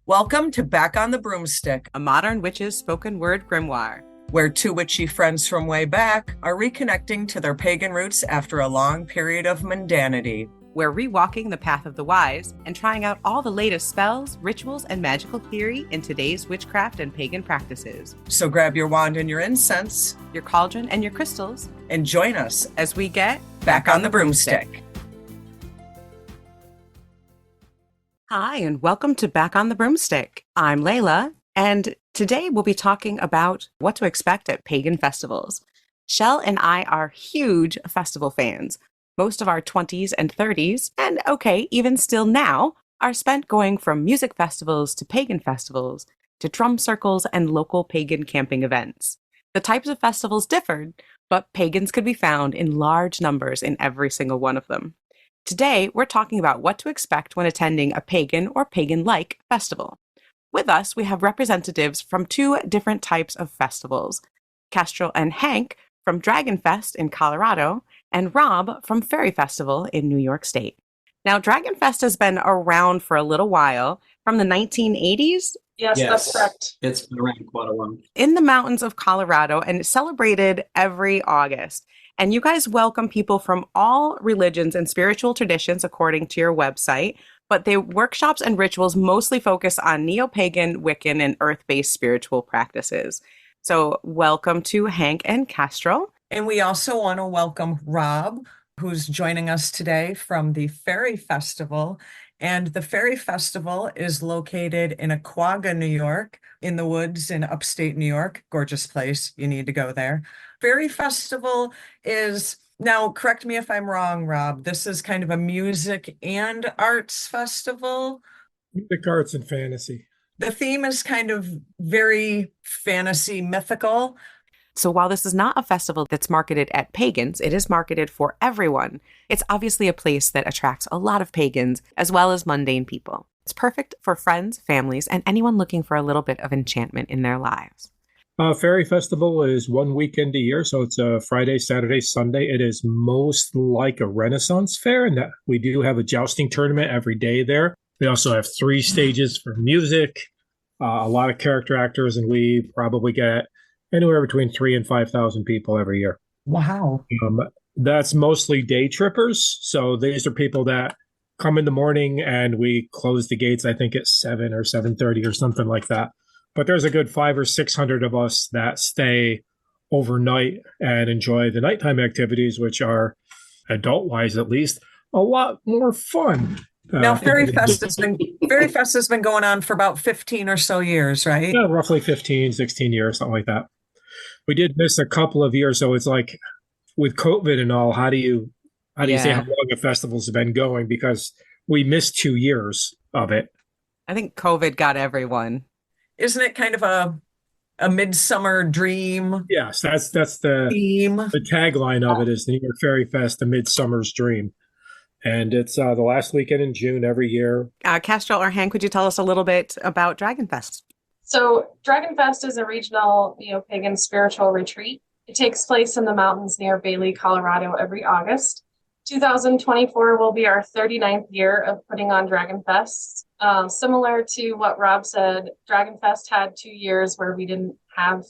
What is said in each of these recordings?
Welcome to Back on the Broomstick, a modern witch's spoken word grimoire, where two witchy friends from way back are reconnecting to their pagan roots after a long period of mundanity. We're rewalking the path of the wise and trying out all the latest spells, rituals, and magical theory in today's witchcraft and pagan practices. So grab your wand and your incense, your cauldron and your crystals, and join us as we get Back on the Broomstick. Hi, and welcome to Back on the Broomstick. I'm Layla, and today we'll be talking about what to expect at pagan festivals. Shell and I are huge festival fans. Most of our 20s and 30s, and okay, even still now, are spent going from music festivals to pagan festivals, to drum circles and local pagan camping events. The types of festivals differed, but pagans could be found in large numbers in every single one of them. Today, we're talking about what to expect when attending a pagan or pagan-like festival. With us, we have representatives from two different types of festivals, Kestrel and Hank from Dragon Fest in Colorado, and Rob from Faerie Festival in New York State. Now, Dragon Fest has been around for a little while, from the 1980s. Yes, that's correct. It's been around quite a while. In the mountains of Colorado, and it's celebrated every August. And you guys welcome people from all religions and spiritual traditions, according to your website. But the workshops and rituals mostly focus on neo-pagan, Wiccan, and earth-based spiritual practices. So welcome to Hank and Kestrel. And we also want to welcome Rob, who's joining us today from the Faerie Festival. And the Faerie Festival is located in Imagicka, New York, in the woods in upstate New York. Gorgeous place. You need to go there. Faerie Festival is, now correct me if I'm wrong, Rob, this is kind of a music and arts festival. Music, arts, and fantasy. The theme is kind of very fantasy mythical. So while this is not a festival that's marketed at pagans, it is marketed for everyone. It's obviously a place that attracts a lot of pagans as well as mundane people. It's perfect for friends, families, and anyone looking for a little bit of enchantment in their lives. Faerie Festival is one weekend a year, so it's a Friday, Saturday, Sunday. It is most like a Renaissance fair, in that we do have a jousting tournament every day there. We also have 3 stages for music, a lot of character actors, and we probably get anywhere between 3,000 and 5,000 people every year. Wow. That's mostly day trippers. So these are people that come in the morning and we close the gates, I think, at 7 or 7:30 or something like that. But there's a good 500 or 600 of us that stay overnight and enjoy the nighttime activities, which are, adult-wise at least, a lot more fun. Now, Faerie Fest has been going on for about 15 or so years, right? Yeah, roughly 15, 16 years, something like that. We did miss a couple of years, so it's like with COVID and all, how do you say how long a festival's been going? Because we missed 2 years of it. I think COVID got everyone. Isn't it kind of a midsummer dream? Yes, that's the theme. The tagline of it is the New York Faerie Fest, a midsummer's dream. And it's the last weekend in June every year. Kestrel or Hank, could you tell us a little bit about Dragon Fest? So Dragon Fest is a regional neo-pagan spiritual retreat. It takes place in the mountains near Bailey, Colorado every August. 2024 will be our 39th year of putting on Dragon Fest. Similar to what Rob said, Dragon Fest had 2 years where we didn't have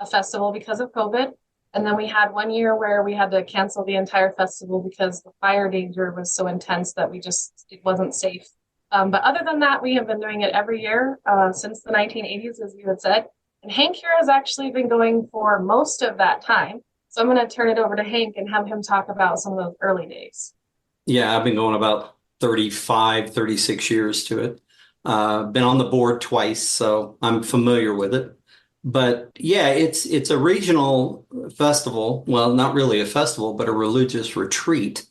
a festival because of COVID. And then we had 1 year where we had to cancel the entire festival because the fire danger was so intense that it wasn't safe. But other than that, we have been doing it every year since the 1980s, as you had said. And Hank here has actually been going for most of that time. So I'm going to turn it over to Hank and have him talk about some of those early days. Yeah, I've been going about 35, 36 years to it. Been on the board twice, so I'm familiar with it. But yeah, it's a regional festival. Well, not really a festival, but a religious retreat.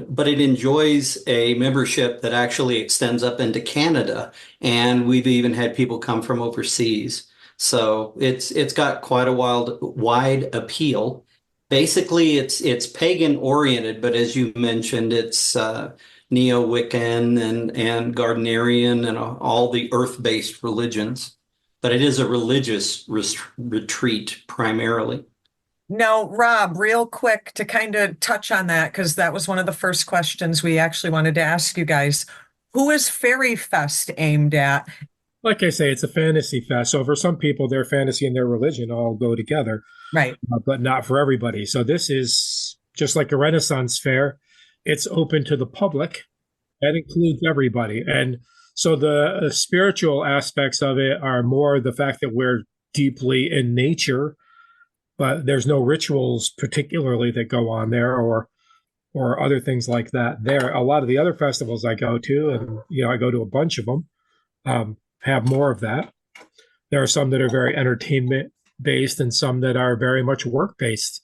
But it enjoys a membership that actually extends up into Canada. And we've even had people come from overseas. So it's got quite a wide appeal. Basically, it's pagan oriented, but as you mentioned, it's neo-Wiccan and Gardnerian and all the earth-based religions. But it is a religious retreat primarily. Now, Rob, real quick to kind of touch on that, because that was one of the first questions we actually wanted to ask you guys. Who is Faerie Fest aimed at? like I say, it's a fantasy fest. So for some people, their fantasy and their religion all go together, Right. but not for everybody. So this is just like a Renaissance fair. It's open to the public. That includes everybody. And so the spiritual aspects of it are more the fact that we're deeply in nature, but there's no rituals particularly that go on there or other things like that. There, a lot of the other festivals I go to, and I go to a bunch of them, have more of that. There are some that are very entertainment based, and some that are very much work based,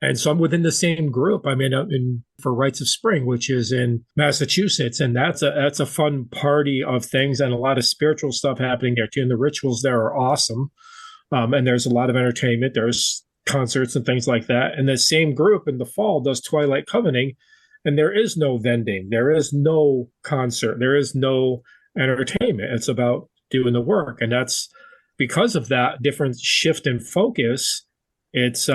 and some within the same group. I mean, for Rites of Spring, which is in Massachusetts, and that's a fun party of things, and a lot of spiritual stuff happening there too. And the rituals there are awesome, and there's a lot of entertainment. There's concerts and things like that. And the same group in the fall does Twilight Covening, and there is no vending, there is no concert, there is no entertainment. It's about doing the work, and that's because of that different shift in focus. It's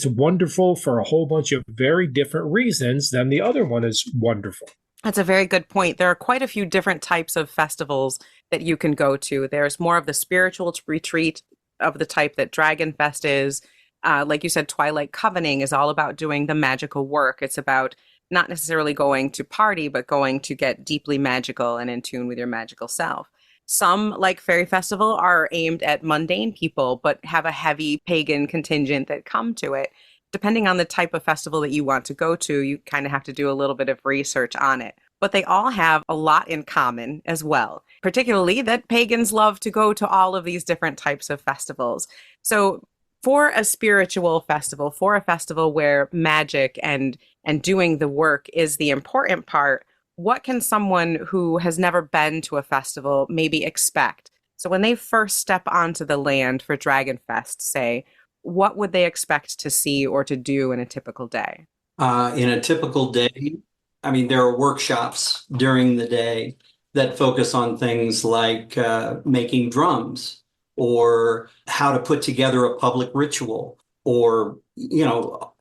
wonderful for a whole bunch of very different reasons than the other one is wonderful. That's a very good point. There are quite a few different types of festivals that you can go to. There's more of the spiritual retreat of the type that Dragon Fest is. Like you said, Twilight Covening is all about doing the magical work. It's about not necessarily going to party, but going to get deeply magical and in tune with your magical self. Some, like Fairy Festival, are aimed at mundane people, but have a heavy pagan contingent that come to it. Depending on the type of festival that you want to go to, you kind of have to do a little bit of research on it. But they all have a lot in common as well, particularly that pagans love to go to all of these different types of festivals. So for a spiritual festival, for a festival where magic and doing the work is the important part, what can someone who has never been to a festival maybe expect? So when they first step onto the land for Dragon Fest, say, what would they expect to see or to do in a typical day? In a typical day, I mean, there are workshops during the day that focus on things like making drums or how to put together a public ritual or,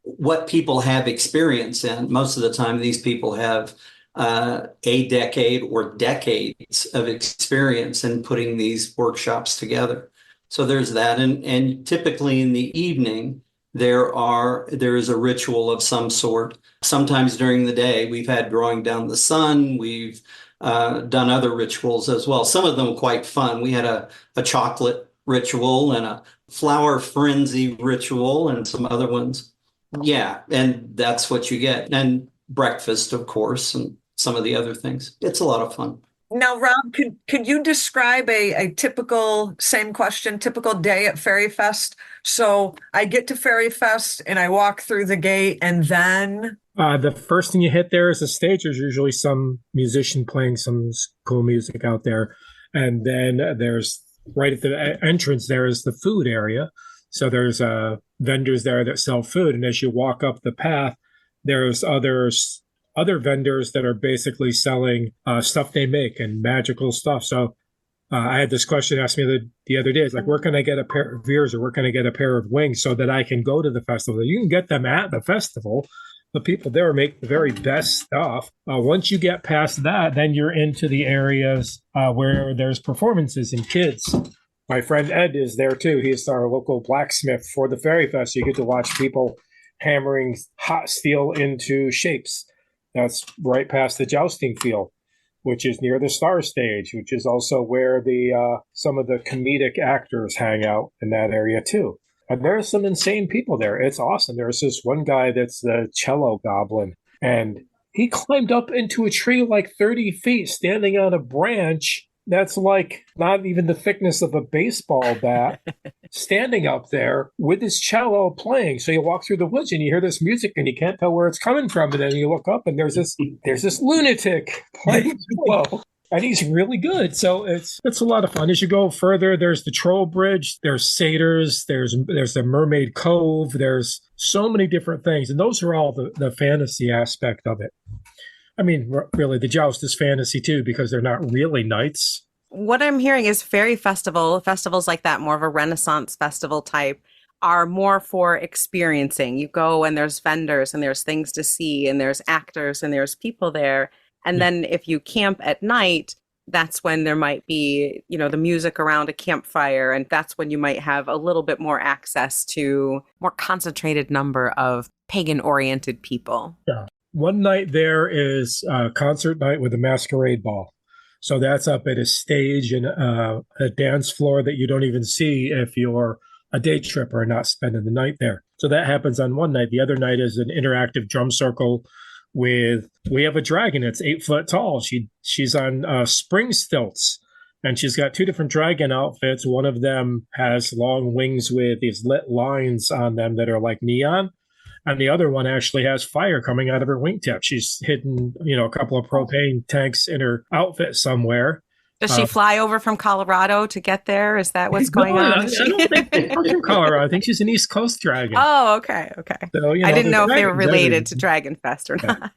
what people have experience in. Most of the time, these people have a decade or decades of experience in putting these workshops together. So there's that. And typically in the evening, there is a ritual of some sort. Sometimes during the day, we've had drawing down the sun. We've done other rituals as well. Some of them quite fun. We had a chocolate ritual and a flower frenzy ritual and some other ones. Yeah, and that's what you get. And breakfast, of course, and some of the other things. It's a lot of fun. Now, Rob, could you describe a typical, same question, typical day at Fairy Fest? So I get to Fairy Fest and I walk through the gate, and then The first thing you hit there is a stage. There's usually some musician playing some cool music out there. And then there's right at the entrance, there is the food area. So there's vendors there that sell food. And as you walk up the path, there's other vendors that are basically selling stuff they make and magical stuff. So I had this question asked me the other day. It's like, where can I get a pair of ears or where can I get a pair of wings so that I can go to the festival? You can get them at the festival. The people there make the very best stuff. Once you get past that, then you're into the areas where there's performances and kids. My friend Ed is there too. He's our local blacksmith for the Fairy Fest. You get to watch people hammering hot steel into shapes. That's right past the jousting field, which is near the Star Stage, which is also where some of the comedic actors hang out in that area too. And there's some insane people there. It's awesome. There's this one guy that's the cello goblin, and he climbed up into a tree like 30 feet, standing on a branch that's like not even the thickness of a baseball bat, standing up there with his cello playing. So you walk through the woods and you hear this music and you can't tell where it's coming from. And then you look up and there's this lunatic playing cello. And he's really good. So it's a lot of fun. As you go further, there's the Troll Bridge, there's satyrs, there's the Mermaid Cove, there's so many different things. And those are all the fantasy aspect of it. I mean, really, the joust is fantasy too, because they're not really knights. What I'm hearing is festivals like that, more of a Renaissance festival type, are more for experiencing. You go and there's vendors and there's things to see and there's actors and there's people there. And then if you camp at night, that's when there might be, the music around a campfire. And that's when you might have a little bit more access to more concentrated number of pagan-oriented people. Yeah. One night there is a concert night with a masquerade ball. So that's up at a stage and a dance floor that you don't even see if you're a day tripper and not spending the night there. So that happens on one night. The other night is an interactive drum circle we have a dragon that's 8 foot tall. She's on spring stilts, and she's got two different dragon outfits. One of them has long wings with these lit lines on them that are like neon, and the other one actually has fire coming out of her wingtip. She's hidden, a couple of propane tanks in her outfit somewhere. Does she fly over from Colorado to get there? Is that what's going on? I don't think she's from Colorado. I think she's an East Coast dragon. Oh, okay. So, I didn't know if they were related to Dragon Fest or not.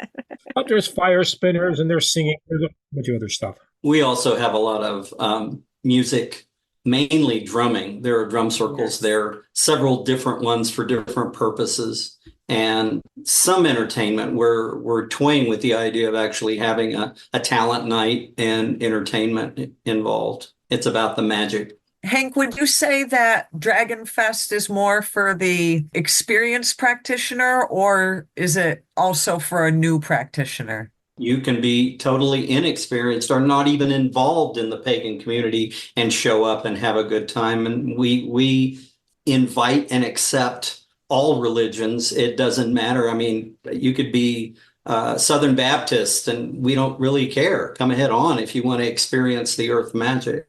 But there's fire spinners and they're singing. There's a bunch of other stuff. We also have a lot of music, mainly drumming. There are drum circles there, several different ones for different purposes, and some entertainment. We're toying with the idea of actually having a talent night and entertainment involved. It's about the magic. Hank, would you say that Dragon Fest is more for the experienced practitioner, or is it also for a new practitioner? You can be totally inexperienced or not even involved in the pagan community and show up and have a good time. And we invite and accept all religions. It doesn't matter. I mean, you could be Southern Baptist and we don't really care. Come ahead on if you want to experience the earth magic.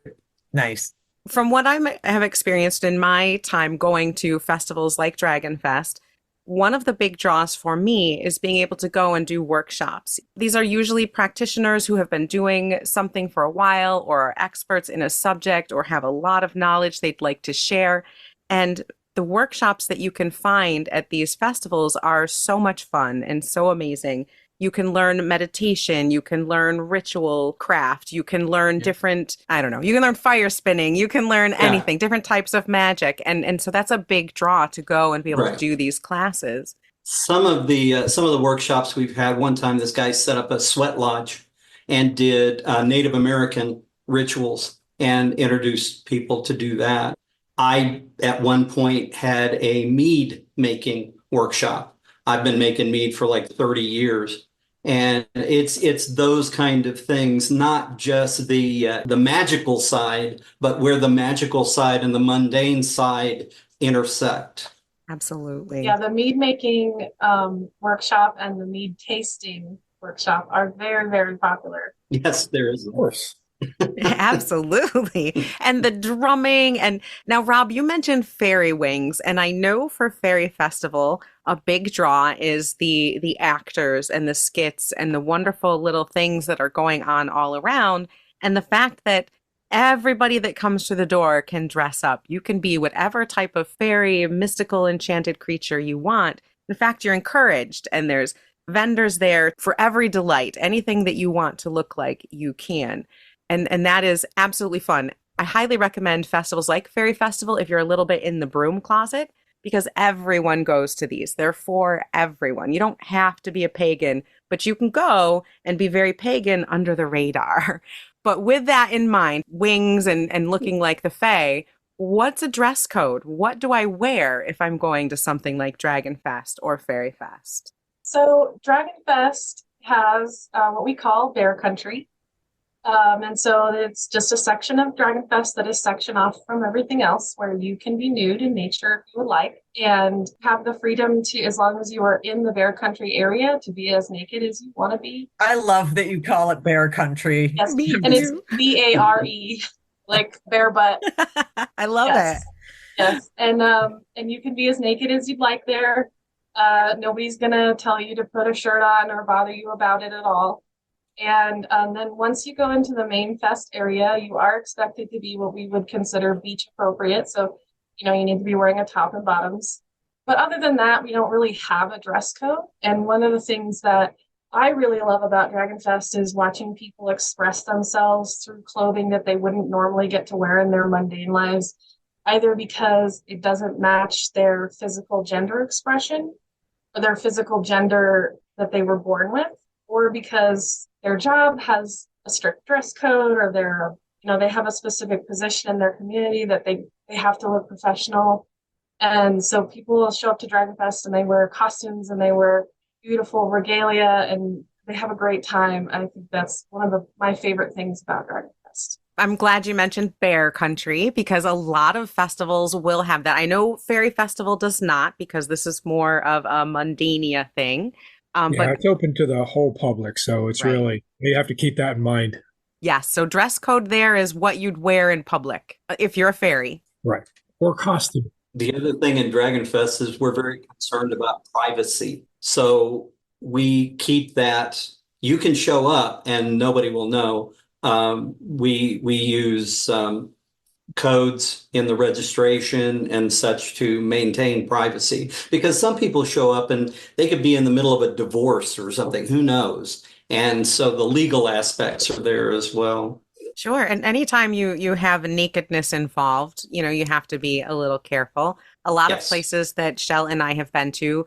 Nice. From what I have experienced in my time going to festivals like Dragon Fest, one of the big draws for me is being able to go and do workshops. These are usually practitioners who have been doing something for a while or are experts in a subject or have a lot of knowledge they'd like to share. And the workshops that you can find at these festivals are so much fun and so amazing. You can learn meditation, you can learn ritual craft, you can learn different, you can learn fire spinning, you can learn anything, different types of magic. And so that's a big draw to go and be able to do these classes. Some of the workshops we've had, one time this guy set up a sweat lodge and did Native American rituals and introduced people to do that. I, at one point, had a mead making workshop. I've been making mead for like 30 years. And it's those kind of things, not just the magical side, but where the magical side and the mundane side intersect. Absolutely. Yeah, the mead making workshop and the mead tasting workshop are very, very popular. Yes, there is. Of course. Absolutely. And the drumming. And now, Rob, you mentioned fairy wings. And I know for Faerie Festival, a big draw is the actors and the skits and the wonderful little things that are going on all around. And the fact that everybody that comes through the door can dress up. You can be whatever type of fairy, mystical, enchanted creature you want. In fact, you're encouraged. And there's vendors there for every delight. Anything that you want to look like, you can. And that is absolutely fun. I highly recommend festivals like Faerie Festival if you're a little bit in the broom closet, because everyone goes to these. They're for everyone. You don't have to be a pagan, but you can go and be very pagan under the radar. But with that in mind, wings and looking like the Fae, what's a dress code? What do I wear if I'm going to something like Dragon Fest or Faerie Fest? So Dragon Fest has what we call Bear Country. And so it's just a section of Dragon Fest that is sectioned off from everything else, where you can be nude in nature if you would like, and have the freedom to, as long as you are in the Bear Country area, to be as naked as you want to be. I love that you call it Bear Country. Yes, and it's BARE, like bare butt. I love it. Yes, and you can be as naked as you'd like there. Nobody's gonna tell you to put a shirt on or bother you about it at all. And then once you go into the main fest area, you are expected to be what we would consider beach appropriate. So, you need to be wearing a top and bottoms. But other than that, we don't really have a dress code. And one of the things that I really love about Dragon Fest is watching people express themselves through clothing that they wouldn't normally get to wear in their mundane lives, either because it doesn't match their physical gender expression or their physical gender that they were born with, or because their job has a strict dress code, or they have a specific position in their community that they have to look professional. And so people will show up to Dragon Fest and they wear costumes and they wear beautiful regalia and they have a great time. I think that's one of my favorite things about Dragon Fest. I'm glad you mentioned bear country because a lot of festivals will have that. I know Fairy Festival does not because this is more of a Mundania thing. Yeah, But it's open to the whole public, so it's right. really, you have to keep that in mind. Yes. So dress code there is what you'd wear in public if you're a fairy. Right. Or costume. The other thing in Dragon Fest is we're very concerned about privacy. So we keep that. You can show up and nobody will know. We use codes in the registration and such to maintain privacy because some people show up and they could be in the middle of a divorce or something. Who knows? And so the legal aspects are there as well. Sure. And anytime you have nakedness involved, you have to be a little careful. A lot of Yes. places that Shell and I have been to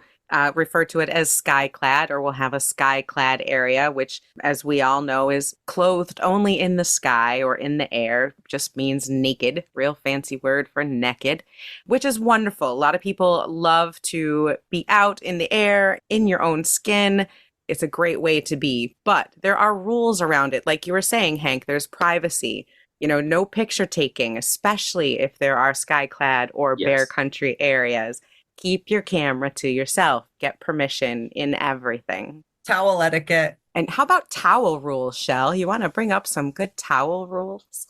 refer to it as skyclad, or we'll have a skyclad area, which, as we all know, is clothed only in the sky or in the air, just means naked, real fancy word for naked, which is wonderful. A lot of people love to be out in the air, in your own skin. It's a great way to be, but there are rules around it. Like you were saying, Hank, there's privacy, no picture taking, especially if there are skyclad or bear Yes. country areas. Keep your camera to yourself. Get permission in everything. Towel etiquette. And how about towel rules, Shell? You want to bring up some good towel rules?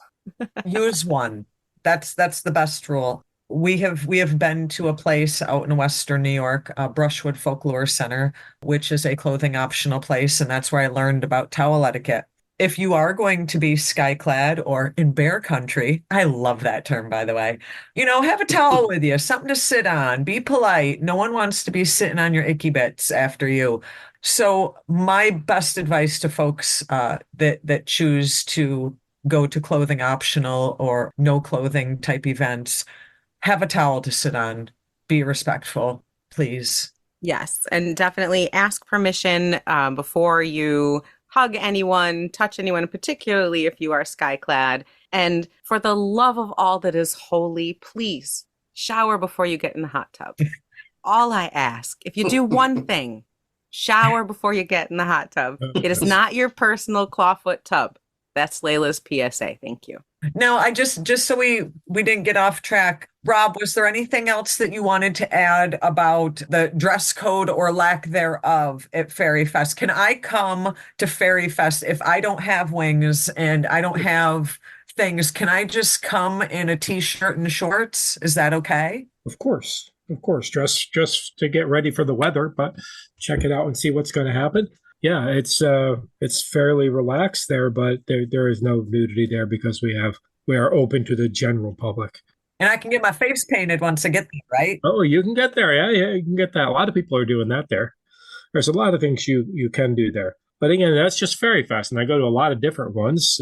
Use one. That's the best rule. We have been to a place out in Western New York, Brushwood Folklore Center, which is a clothing optional place, and that's where I learned about towel etiquette. If you are going to be skyclad or in bear country, I love that term, by the way, have a towel with you, something to sit on, be polite. No one wants to be sitting on your icky bits after you. So my best advice to folks that choose to go to clothing optional or no clothing type events, have a towel to sit on, be respectful, please. Yes, and definitely ask permission before you hug anyone, touch anyone, particularly if you are skyclad. And for the love of all that is holy, please shower before you get in the hot tub. All I ask, if you do one thing, shower before you get in the hot tub. It is not your personal clawfoot tub. That's Layla's PSA. Thank you. Now, I just so we didn't get off track. Rob, was there anything else that you wanted to add about the dress code or lack thereof at Fairy Fest? Can I come to Fairy Fest if I don't have wings and I don't have things? Can I just come in a t-shirt and shorts? Is that okay? Of course. Of course. Dress to get ready for the weather, but check it out and see what's going to happen. Yeah, it's fairly relaxed there, but there is no nudity there because we are open to the general public. And I can get my face painted once I get there, right? Oh, you can get there. Yeah, you can get that. A lot of people are doing that there. There's a lot of things you can do there. But again, that's just Fairy Fest, and I go to a lot of different ones.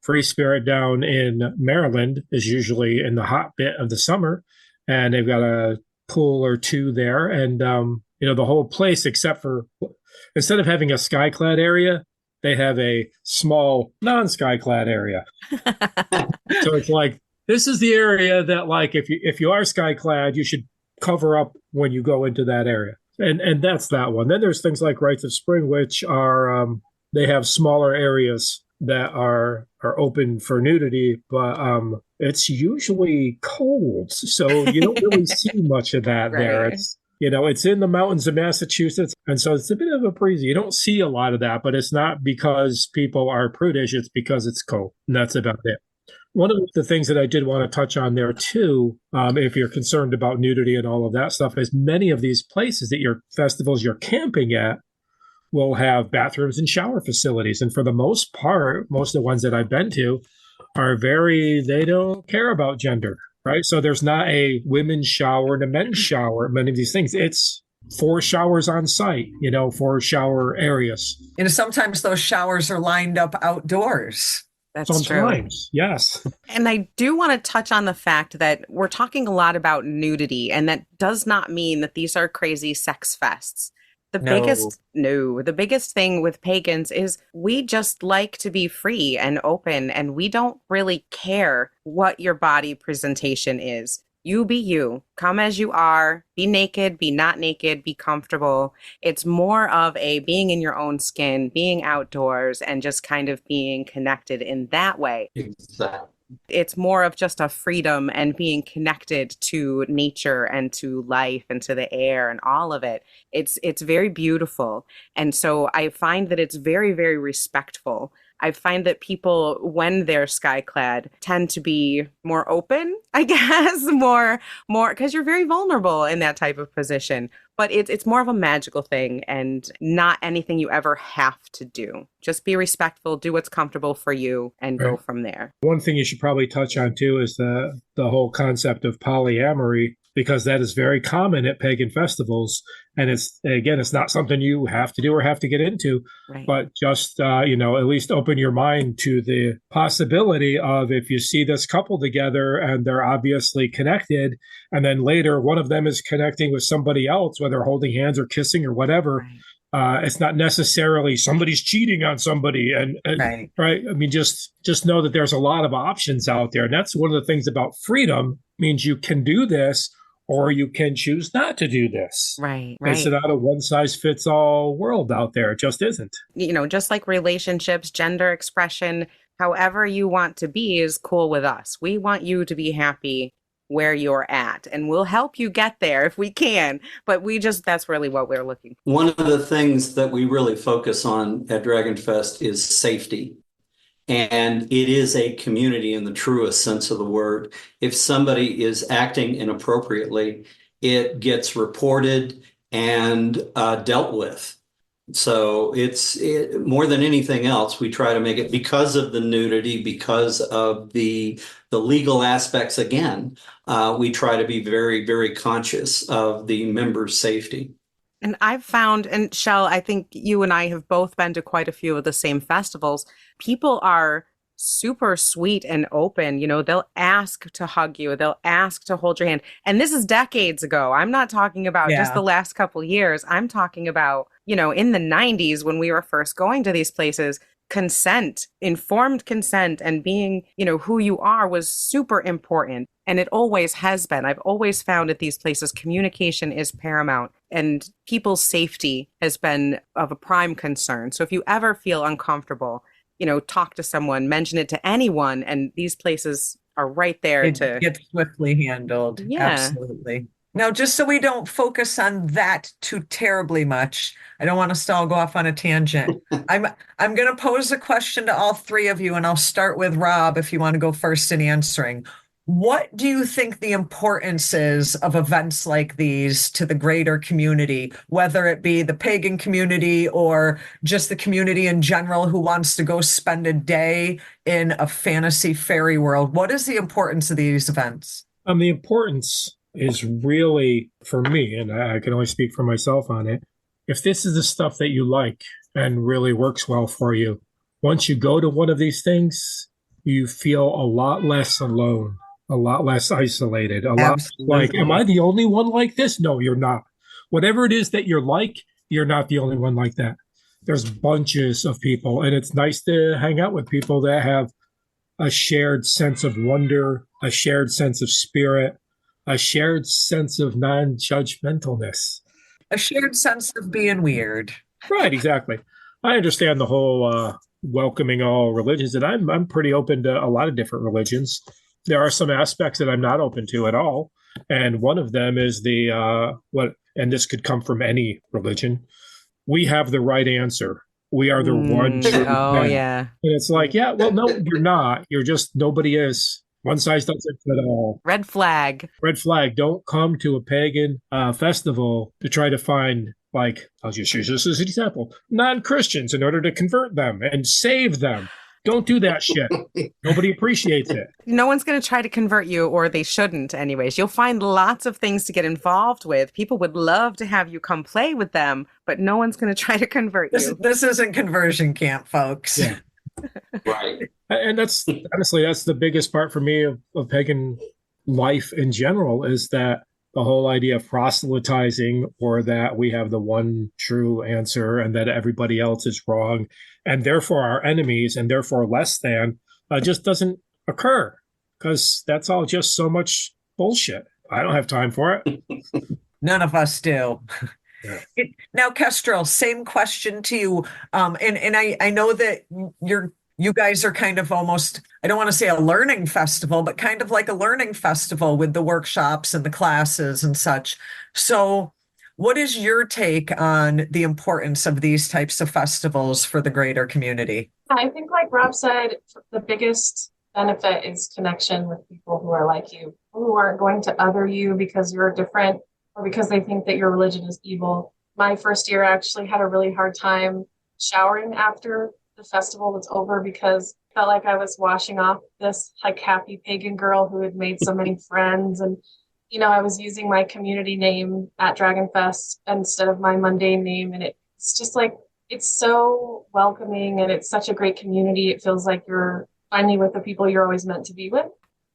Free Spirit down in Maryland is usually in the hot bit of the summer, and they've got a pool or two there, and the whole place, except for instead of having a skyclad area, they have a small non-skyclad area. So it's like, this is the area that, like, if you are skyclad, you should cover up when you go into that area. And that's that one. Then there's things like Rites of Spring, which are they have smaller areas that are open for nudity, but it's usually cold, so you don't really see much of that Right. there. It's in the mountains of Massachusetts, and so it's a bit of a breezy. You don't see a lot of that, but it's not because people are prudish, it's because it's cold, and that's about it. One of the things that I did want to touch on there too, if you're concerned about nudity and all of that stuff, is many of these places that your festivals you're camping at will have bathrooms and shower facilities. And for the most part, most of the ones that I've been to they don't care about gender, right? So there's not a women's shower and a men's shower. Many of these things, it's 4 showers on site, 4 shower areas. Sometimes those showers are lined up outdoors. That's Sometimes, true. yes. And I do want to touch on the fact that we're talking a lot about nudity, and that does not mean that these are crazy sex fests. No. The biggest thing with pagans is we just like to be free and open, and we don't really care what your body presentation is. You be you, come as you are, be naked, be not naked, be comfortable. It's more of a being in your own skin, being outdoors, and just kind of being connected in that way. Exactly. It's more of just a freedom and being connected to nature and to life and to the air and all of it. It's very beautiful. And so I find that it's very, very respectful. I find that people, when they're skyclad, tend to be more open, I guess, more, because you're very vulnerable in that type of position. But it's more of a magical thing and not anything you ever have to do. Just be respectful, do what's comfortable for you, and go Right. from there. One thing you should probably touch on too is the whole concept of polyamory, because that is very common at pagan festivals. And it's not something you have to do or have to get into, Right. but just, at least open your mind to the possibility of, if you see this couple together and they're obviously connected, and then later one of them is connecting with somebody else, whether holding hands or kissing or whatever. Right. It's not necessarily somebody's cheating on somebody, and Right. right. I mean, just know that there's a lot of options out there, and that's one of the things about freedom. Means you can do this, or you can choose not to do this. Right. It's Right. not a one size fits all world out there. It just isn't. Just like relationships, gender expression, however you want to be is cool with us. We want you to be happy where you're at, and we'll help you get there if we can. But that's really what we're looking for. One of the things that we really focus on at Dragonfest is safety. And it is a community in the truest sense of the word. If somebody is acting inappropriately, it gets reported and dealt with. So more than anything else, we try to make it, because of the nudity, because of the legal aspects. Again, we try to be very, very conscious of the members' safety. And I've found, and Shell, I think you and I have both been to quite a few of the same festivals. People are super sweet and open. They'll ask to hug you. They'll ask to hold your hand. And this is decades ago. I'm not talking about just the last couple years. I'm talking about, in the 90s when we were first going to these places. Consent, informed consent, and being, who you are was super important. And it always has been. I've always found at these places, communication is paramount, and people's safety has been of a prime concern. So if you ever feel uncomfortable, talk to someone, mention it to anyone, and these places are right there It to gets swiftly handled. Yeah. Absolutely. Now, just so we don't focus on that too terribly much, I don't want us to all go off on a tangent. I'm going to pose a question to all three of you, and I'll start with Rob if you want to go first in answering. What do you think the importance is of events like these to the greater community, whether it be the pagan community or just the community in general who wants to go spend a day in a fantasy fairy world? What is the importance of these events? The importance is really, for me, and I can only speak for myself on it, if this is the stuff that you like and really works well for you, once you go to one of these things, you feel a lot less alone, a lot less isolated, a lot like, am I the only one like this? No, you're not. Whatever it is that you're like, you're not the only one like that. There's bunches of people, and it's nice to hang out with people that have a shared sense of wonder, a shared sense of spirit, a shared sense of non-judgmentalness. A shared sense of being weird. Right, exactly. I understand the whole welcoming all religions, and I'm pretty open to a lot of different religions. There are some aspects that I'm not open to at all, and one of them is and this could come from any religion. We have the right answer. We are the one true thing. Yeah. And it's like, yeah, well, no, you're not. You're just, nobody is. One size doesn't fit all. Red flag. Red flag. Don't come to a pagan festival to try to find, like, I'll just use this as an example, non-Christians in order to convert them and save them. Don't do that shit. Nobody appreciates it. No one's going to try to convert you, or they shouldn't anyways. You'll find lots of things to get involved with. People would love to have you come play with them, but no one's going to try to convert you. This isn't conversion camp, folks. Yeah. Right. And that's, honestly, that's the biggest part for me of pagan life in general, is that the whole idea of proselytizing, or that we have the one true answer and that everybody else is wrong and therefore our enemies and therefore less than, just doesn't occur, because that's all just so much bullshit. I don't have time for it. None of us do. Yeah. Now, Kestrel, same question to you. And I know that you guys are kind of almost, I don't want to say a learning festival, but kind of like a learning festival with the workshops and the classes and such. So what is your take on the importance of these types of festivals for the greater community? I think, like Rob said, the biggest benefit is connection with people who are like you, who aren't going to other you because you're different or because they think that your religion is evil. My first year, I actually had a really hard time showering after the festival was over because I felt like I was washing off this like happy pagan girl who had made so many friends. And, I was using my community name at Dragon Fest instead of my mundane name. And it's just like, it's so welcoming and it's such a great community. It feels like you're finally with the people you're always meant to be with.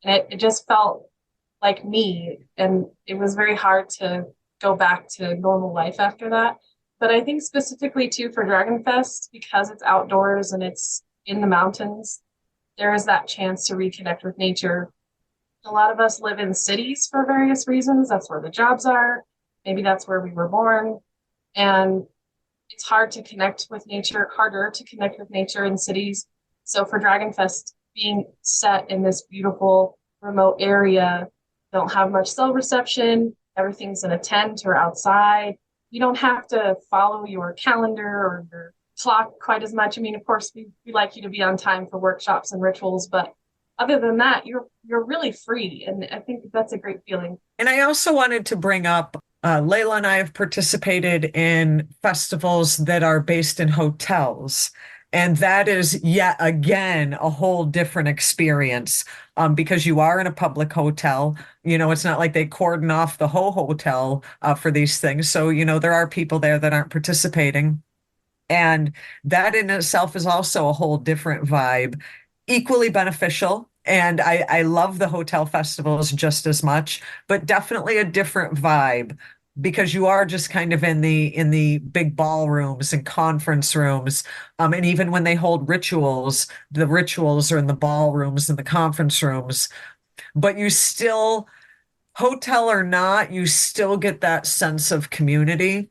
And it just felt like me. And it was very hard to go back to normal life after that. But I think specifically too for Dragon Fest, because it's outdoors and it's in the mountains, there is that chance to reconnect with nature. A lot of us live in cities for various reasons. That's where the jobs are. Maybe that's where we were born. And it's harder to connect with nature in cities. So for Dragon Fest being set in this beautiful remote area, don't have much cell reception, everything's in a tent or outside. You don't have to follow your calendar or your clock quite as much. I mean, of course, we like you to be on time for workshops and rituals, but other than that, you're really free. And I think that's a great feeling. And I also wanted to bring up Layla and I have participated in festivals that are based in hotels. And that is yet again a whole different experience because you are in a public hotel. It's not like they cordon off the whole hotel for these things. So, there are people there that aren't participating. And that in itself is also a whole different vibe, equally beneficial. And I love the hotel festivals just as much, but definitely a different vibe because you are just kind of in the big ballrooms and conference rooms. And even when they hold rituals, the rituals are in the ballrooms and the conference rooms. But you still, hotel or not, you still get that sense of community,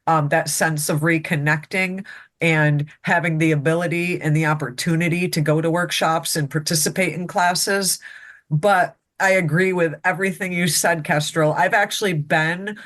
that sense of reconnecting and having the ability and the opportunity to go to workshops and participate in classes. But I agree with everything you said, Kestrel. I've actually been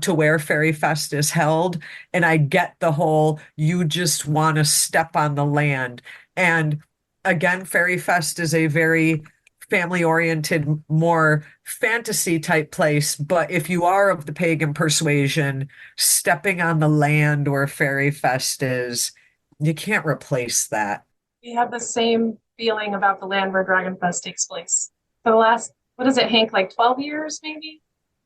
to where Fairy Fest is held, and I get the whole you just want to step on the land. And again, Fairy Fest is a very family oriented, more fantasy type place. But if you are of the pagan persuasion, stepping on the land where Fairy Fest is, you can't replace that. We have the same feeling about the land where Dragon Fest takes place. For the last, what is it, Hank, like 12 years maybe?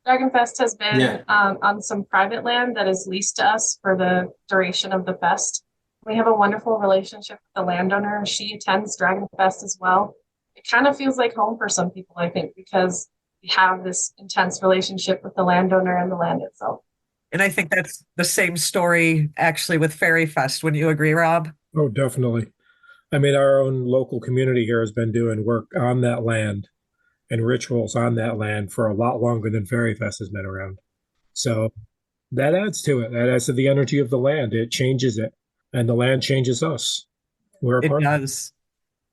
Dragon Fest has been on some private land that is leased to us for the duration of the fest. We have a wonderful relationship with the landowner. She attends Dragon Fest as well. It kind of feels like home for some people, I think, because we have this intense relationship with the landowner and the land itself. And I think that's the same story actually with Fairy Fest. Wouldn't you agree, Rob? Oh, definitely. I mean, our own local community here has been doing work on that land and rituals on that land for a lot longer than Fairy Fest has been around. So that adds to it. That adds to the energy of the land. It changes it, and the land changes us. We're a It part of it. does.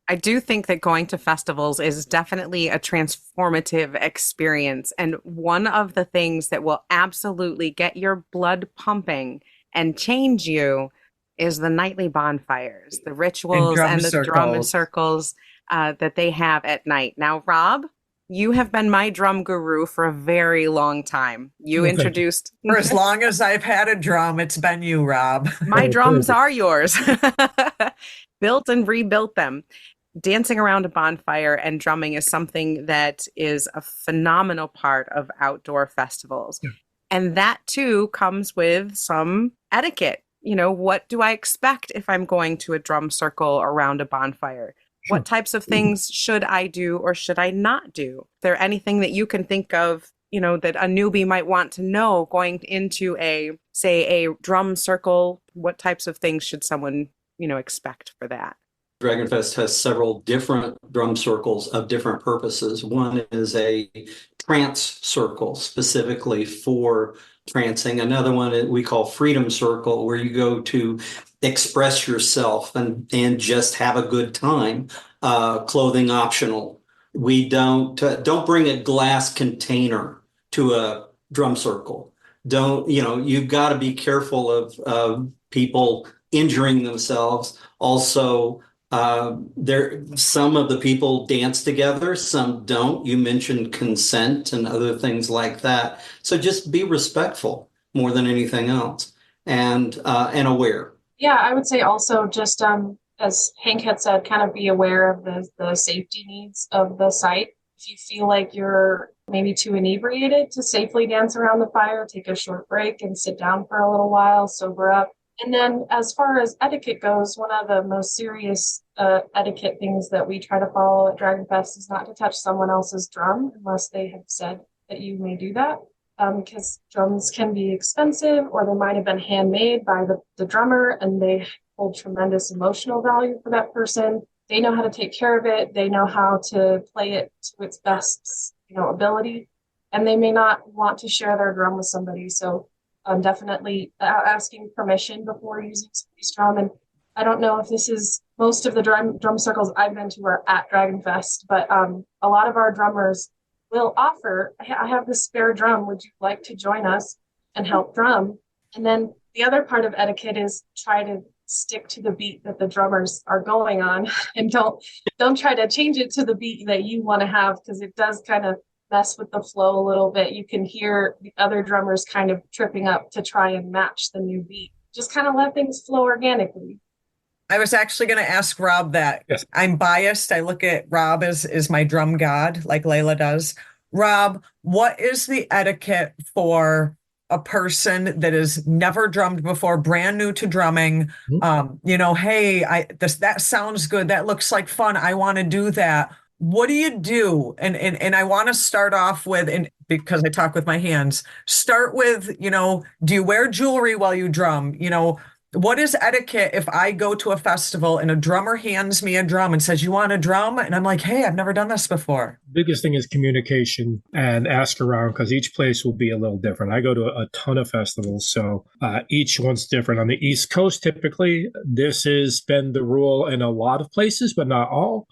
I do think that going to festivals is definitely a transformative experience. And one of the things that will absolutely get your blood pumping and change you is the nightly bonfires, the rituals and the drum and circles that they have at night. Now, Rob, you have been my drum guru for a very long time. You Well, introduced For as long as I've had a drum, it's been you, Rob. my Oh, drums perfect. are yours. Built and rebuilt them. Dancing around a bonfire and drumming is something that is a phenomenal part of outdoor festivals. Yeah. And that too comes with some etiquette. What do I expect if I'm going to a drum circle around a bonfire? Sure. What types of things should I do or should I not do? Is there anything that you can think of that a newbie might want to know going into say a drum circle? What types of things should someone, expect for that? Dragonfest has several different drum circles of different purposes. One is a trance circle specifically for trancing. Another one we call Freedom Circle, where you go to express yourself and just have a good time. Clothing optional. We don't bring a glass container to a drum circle. You've got to be careful of people injuring themselves. Also, some of the people dance together, some don't. You mentioned consent and other things like that. So just be respectful more than anything else, and aware. Yeah, I would say also just as Hank had said, kind of be aware of the safety needs of the site. If you feel like you're maybe too inebriated to safely dance around the fire, take a short break and sit down for a little while, sober up. And then as far as etiquette goes, one of the most serious etiquette things that we try to follow at Dragonfest is not to touch someone else's drum unless they have said that you may do that. Because drums can be expensive, or they might have been handmade by the drummer, and they hold tremendous emotional value for that person. They know how to take care of it. They know how to play it to its best, ability, and they may not want to share their drum with somebody. So definitely asking permission before using somebody's drum. And I don't know if this is most of the drum circles I've been to are at Dragonfest, but a lot of our drummers will offer, I have this spare drum. Would you like to join us and help drum? And then the other part of etiquette is try to stick to the beat that the drummers are going on, and don't try to change it to the beat that you want to have, because it does kind of mess with the flow a little bit. You can hear the other drummers kind of tripping up to try and match the new beat. Just kind of let things flow organically. I was actually going to ask Rob that. Yes. I'm biased. I look at Rob as my drum god, like Layla does. Rob, what is the etiquette for a person that has never drummed before, brand new to drumming? Hey, that sounds good. That looks like fun. I want to do that. What do you do? And I want to start off with, and because I talk with my hands, start with, do you wear jewelry while you drum? What is etiquette if I go to a festival and a drummer hands me a drum and says, you want a drum? And I'm like, hey, I've never done this before. Biggest thing is communication, and ask around, because each place will be a little different. I go to a ton of festivals, so each one's different. On the East Coast, typically, this has been the rule in a lot of places, but not all.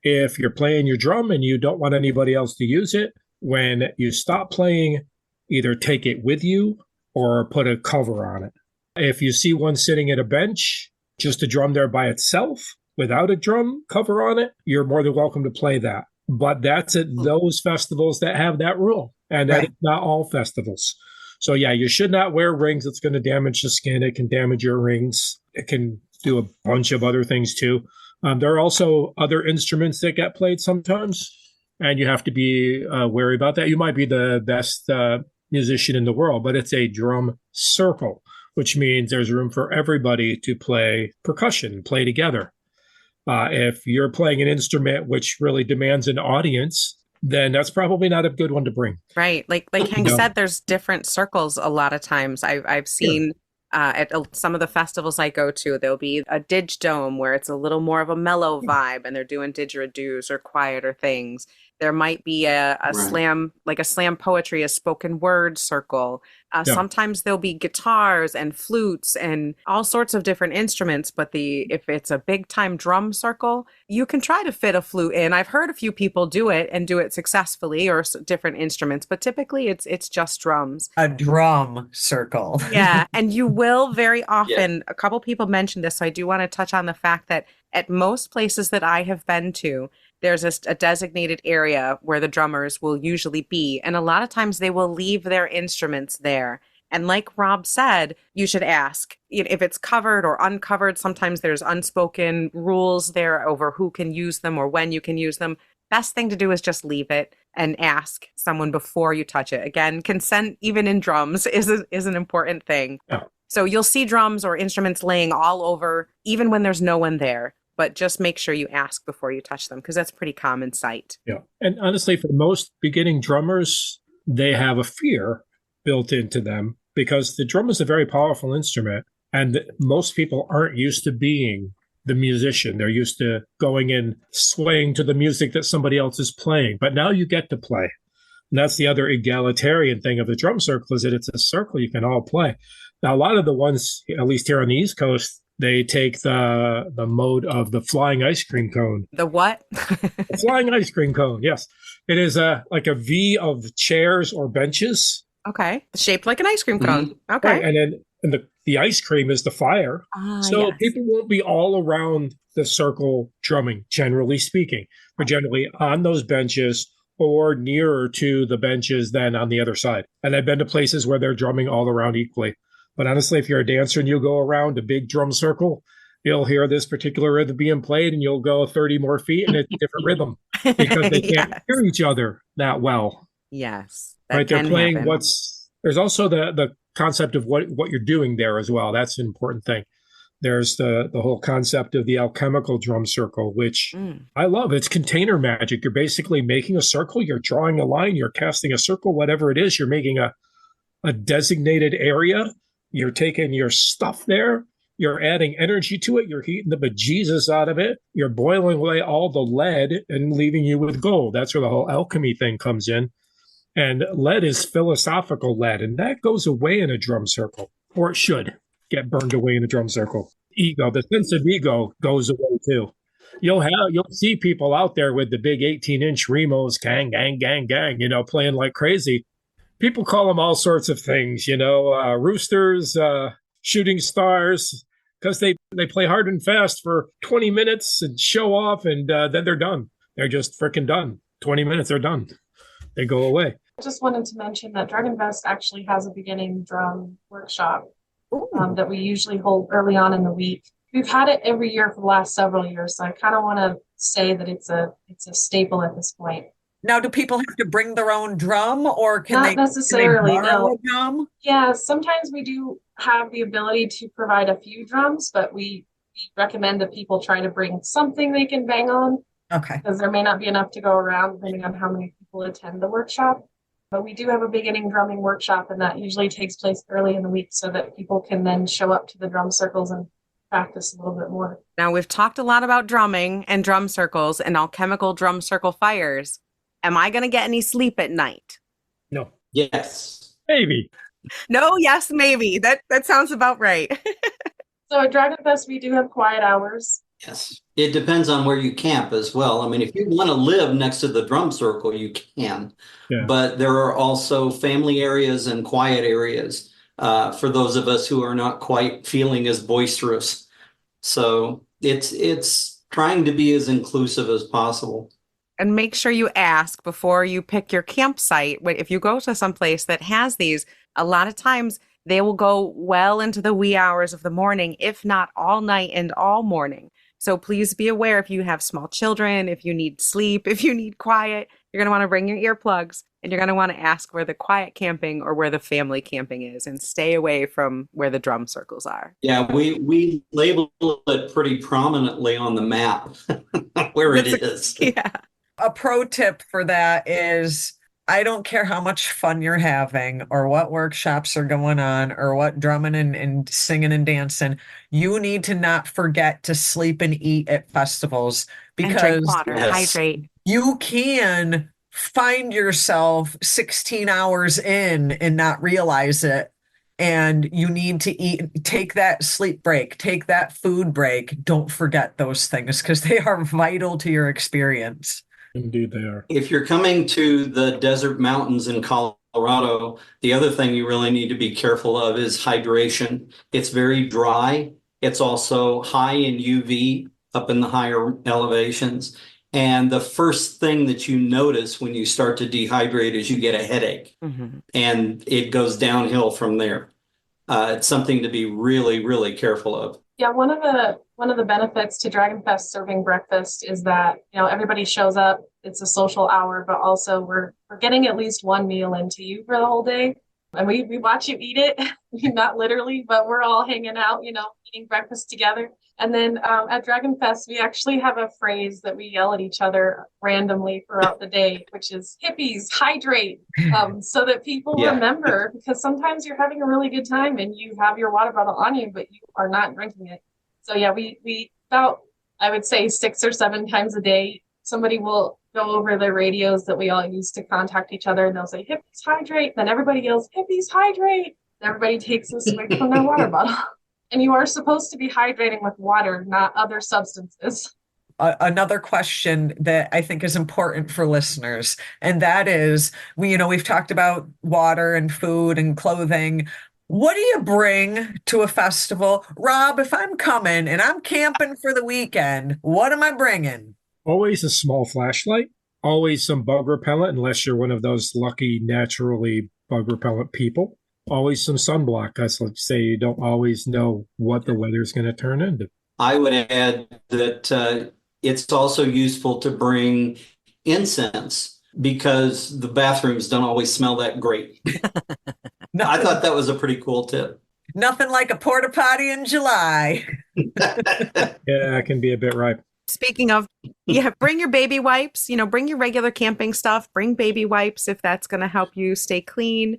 If you're playing your drum and you don't want anybody else to use it, when you stop playing, either take it with you or put a cover on it. If you see one sitting at a bench, just a drum there by itself without a drum cover on it, you're more than welcome to play that. But that's at those festivals that have that rule, and that is not all festivals. So yeah, you should not wear rings. It's going to damage the skin. It can damage your rings. It can do a bunch of other things too. There are also other instruments that get played sometimes, and you have to be wary about that. You might be the best musician in the world, but it's a drum circle, which means there's room for everybody to play percussion, play together. If you're playing an instrument which really demands an audience, then that's probably not a good one to bring. Right. Like Hank said, there's different circles a lot of times. I've seen at some of the festivals I go to, there'll be a dig dome where it's a little more of a mellow vibe and they're doing didgeridoos or quieter things. There might be a slam, like a slam poetry, a spoken word circle. Sometimes there'll be guitars and flutes and all sorts of different instruments. But if it's a big time drum circle, you can try to fit a flute in. I've heard a few people do it and do it successfully, or different instruments, but typically it's just drums. A drum circle. Yeah. And you will very often, a couple people mentioned this, so I do want to touch on the fact that at most places that I have been to, there's a designated area where the drummers will usually be. And a lot of times they will leave their instruments there. And like Rob said, you should ask if it's covered or uncovered. Sometimes there's unspoken rules there over who can use them or when you can use them. Best thing to do is just leave it and ask someone before you touch it. Again, consent, even in drums, is an important thing. Yeah. So you'll see drums or instruments laying all over, even when there's no one there. But just make sure you ask before you touch them, because that's a pretty common sight. Yeah. And honestly, for most beginning drummers, they have a fear built into them because the drum is a very powerful instrument, and most people aren't used to being the musician. They're used to going and swaying to the music that somebody else is playing. But now you get to play. And that's the other egalitarian thing of the drum circle, is that it's a circle you can all play. Now, a lot of the ones, at least here on the East Coast, they take the mode of the flying ice cream cone. The what? The flying ice cream cone, yes. It is like a V of chairs or benches. Okay. Shaped like an ice cream cone. Mm-hmm. Okay. Right. And then the ice cream is the fire. So yes. people won't be all around the circle drumming, generally speaking. They're generally on those benches or nearer to the benches than on the other side. And I've been to places where they're drumming all around equally. But honestly, if you're a dancer and you go around a big drum circle, you'll hear this particular rhythm being played and you'll go 30 more feet and it's a different rhythm because they can't hear each other that well. Yes. Right. They're playing there's also the concept of what you're doing there as well. That's an important thing. There's the whole concept of the alchemical drum circle, which I love. It's container magic. You're basically making a circle. You're drawing a line. You're casting a circle, whatever it is. You're making a designated area. You're taking your stuff there. You're adding energy to it. You're heating the bejesus out of it. You're boiling away all the lead and leaving you with gold. That's where the whole alchemy thing comes in. And lead is philosophical lead, and that goes away in a drum circle, or it should get burned away in a drum circle. Ego, the sense of ego goes away too. You'll see people out there with the big 18-inch Remos, gang, gang, gang, gang, playing like crazy. People call them all sorts of things, roosters, shooting stars, because they play hard and fast for 20 minutes and show off, and then they're done. They're just freaking done. 20 minutes, they're done. They go away. I just wanted to mention that Dragon Fest actually has a beginning drum workshop that we usually hold early on in the week. We've had it every year for the last several years, so I kind of want to say that it's a staple at this point. Now, do people have to bring their own drum, or Not necessarily, borrow no. a drum? Yeah, sometimes we do have the ability to provide a few drums, but we recommend that people try to bring something they can bang on. Okay. Because there may not be enough to go around depending on how many people attend the workshop. But we do have a beginning drumming workshop, and that usually takes place early in the week so that people can then show up to the drum circles and practice a little bit more. Now, we've talked a lot about drumming and drum circles and alchemical drum circle fires. Am I going to get any sleep at night? No. Yes. Maybe. No, yes, maybe. That sounds about right. So at Dragon Fest, we do have quiet hours. Yes. It depends on where you camp as well. I mean, if you want to live next to the drum circle, you can. Yeah. But there are also family areas and quiet areas for those of us who are not quite feeling as boisterous. So it's trying to be as inclusive as possible. And make sure you ask before you pick your campsite. If you go to some place that has these, a lot of times they will go well into the wee hours of the morning, if not all night and all morning. So please be aware if you have small children, if you need sleep, if you need quiet, you're going to want to bring your earplugs, and you're going to want to ask where the quiet camping or where the family camping is, and stay away from where the drum circles are. Yeah, we label it pretty prominently on the map where it is. Yeah. A pro tip for that is, I don't care how much fun you're having or what workshops are going on or what drumming and singing and dancing. You need to not forget to sleep and eat at festivals, because and drink water, hydrate. You can find yourself 16 hours in and not realize it. And you need to take that sleep break, take that food break. Don't forget those things, because they are vital to your experience. Indeed, they are. If you're coming to the desert mountains in Colorado, the other thing you really need to be careful of is hydration. It's very dry. It's also high in UV up in the higher elevations. And the first thing that you notice when you start to dehydrate is you get a headache. Mm-hmm. And it goes downhill from there. It's something to be really, really careful of. Yeah, one of the benefits to Dragon Fest serving breakfast is that, everybody shows up. It's a social hour, but also we're getting at least one meal into you for the whole day. And we watch you eat it, not literally, but we're all hanging out, eating breakfast together. And then at Dragon Fest, we actually have a phrase that we yell at each other randomly throughout the day, which is hippies, hydrate, so that people Yeah. remember, because sometimes you're having a really good time and you have your water bottle on you, but you are not drinking it. So yeah, we about, I would say 6 or 7 times a day, somebody will go over the radios that we all use to contact each other, and they'll say, hippies, hydrate. Then everybody yells, hippies, hydrate. And everybody takes a swig from their water bottle. And you are supposed to be hydrating with water, not other substances. Another question that I think is important for listeners, and that is, we've talked about water and food and clothing. What do you bring to a festival? Rob, if I'm coming and I'm camping for the weekend, what am I bringing? Always a small flashlight, always some bug repellent, unless you're one of those lucky naturally bug repellent people. Always some sunblock, because let's say you don't always know what the weather's going to turn into. I would add that it's also useful to bring incense because the bathrooms don't always smell that great. I thought that was a pretty cool tip. Nothing like a porta potty in July. Yeah, it can be a bit ripe. Speaking of, yeah, bring your baby wipes, bring your regular camping stuff, bring baby wipes if that's going to help you stay clean,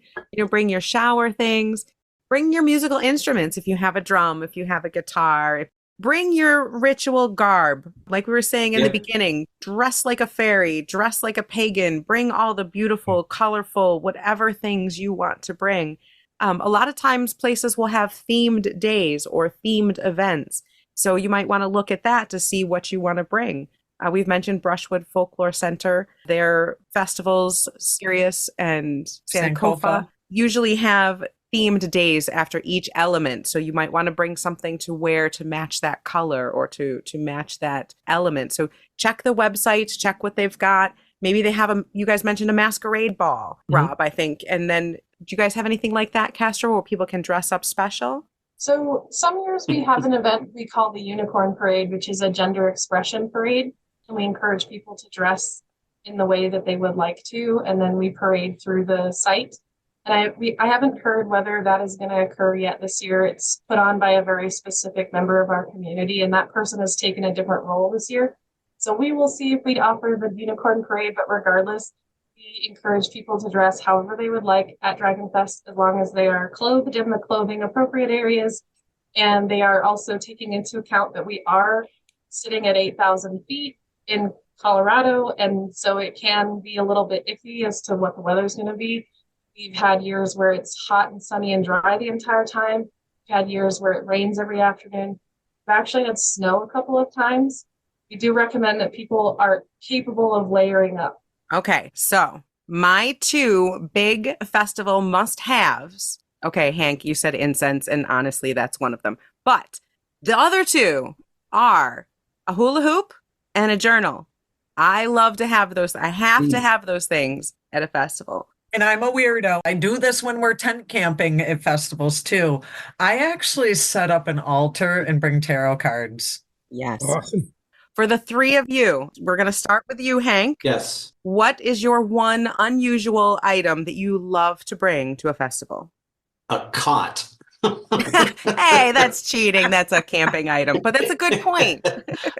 bring your shower things, bring your musical instruments if you have a drum, if you have a guitar, bring your ritual garb. Like we were saying in the beginning, dress like a fairy, dress like a pagan, bring all the beautiful, colorful, whatever things you want to bring. A lot of times places will have themed days or themed events. So you might want to look at that to see what you want to bring. We've mentioned Brushwood Folklore Center. Their festivals, Sirius and Sankofa, usually have themed days after each element. So you might want to bring something to wear to match that color or to match that element. So check the website, check what they've got. Maybe they have you guys mentioned a masquerade ball, Rob, I think. And then do you guys have anything like that, Kestrel, where people can dress up special? So some years we have an event we call the Unicorn Parade, which is a gender expression parade. And we encourage people to dress in the way that they would like to. And then we parade through the site. And I haven't heard whether that is going to occur yet this year. It's put on by a very specific member of our community, and that person has taken a different role this year. So we will see if we offer the Unicorn Parade, but regardless, we encourage people to dress however they would like at Dragon Fest, as long as they are clothed in the clothing appropriate areas. And they are also taking into account that we are sitting at 8,000 feet in Colorado. And so it can be a little bit iffy as to what the weather's going to be. We've had years where it's hot and sunny and dry the entire time. We've had years where it rains every afternoon. We've actually had snow a couple of times. We do recommend that people are capable of layering up. Okay, so my 2 big festival must-haves. Okay, Hank, you said incense, and honestly, that's one of them. But the other 2 are a hula hoop and a journal. I love to have those. I have to have those things at a festival. And I'm a weirdo. I do this when we're tent camping at festivals too. I actually set up an altar and bring tarot cards. Yes. Awesome. For the 3 of you, we're going to start with you, Hank. Yes. What is your one unusual item that you love to bring to a festival? A cot. Hey, that's cheating. That's a camping item, but that's a good point.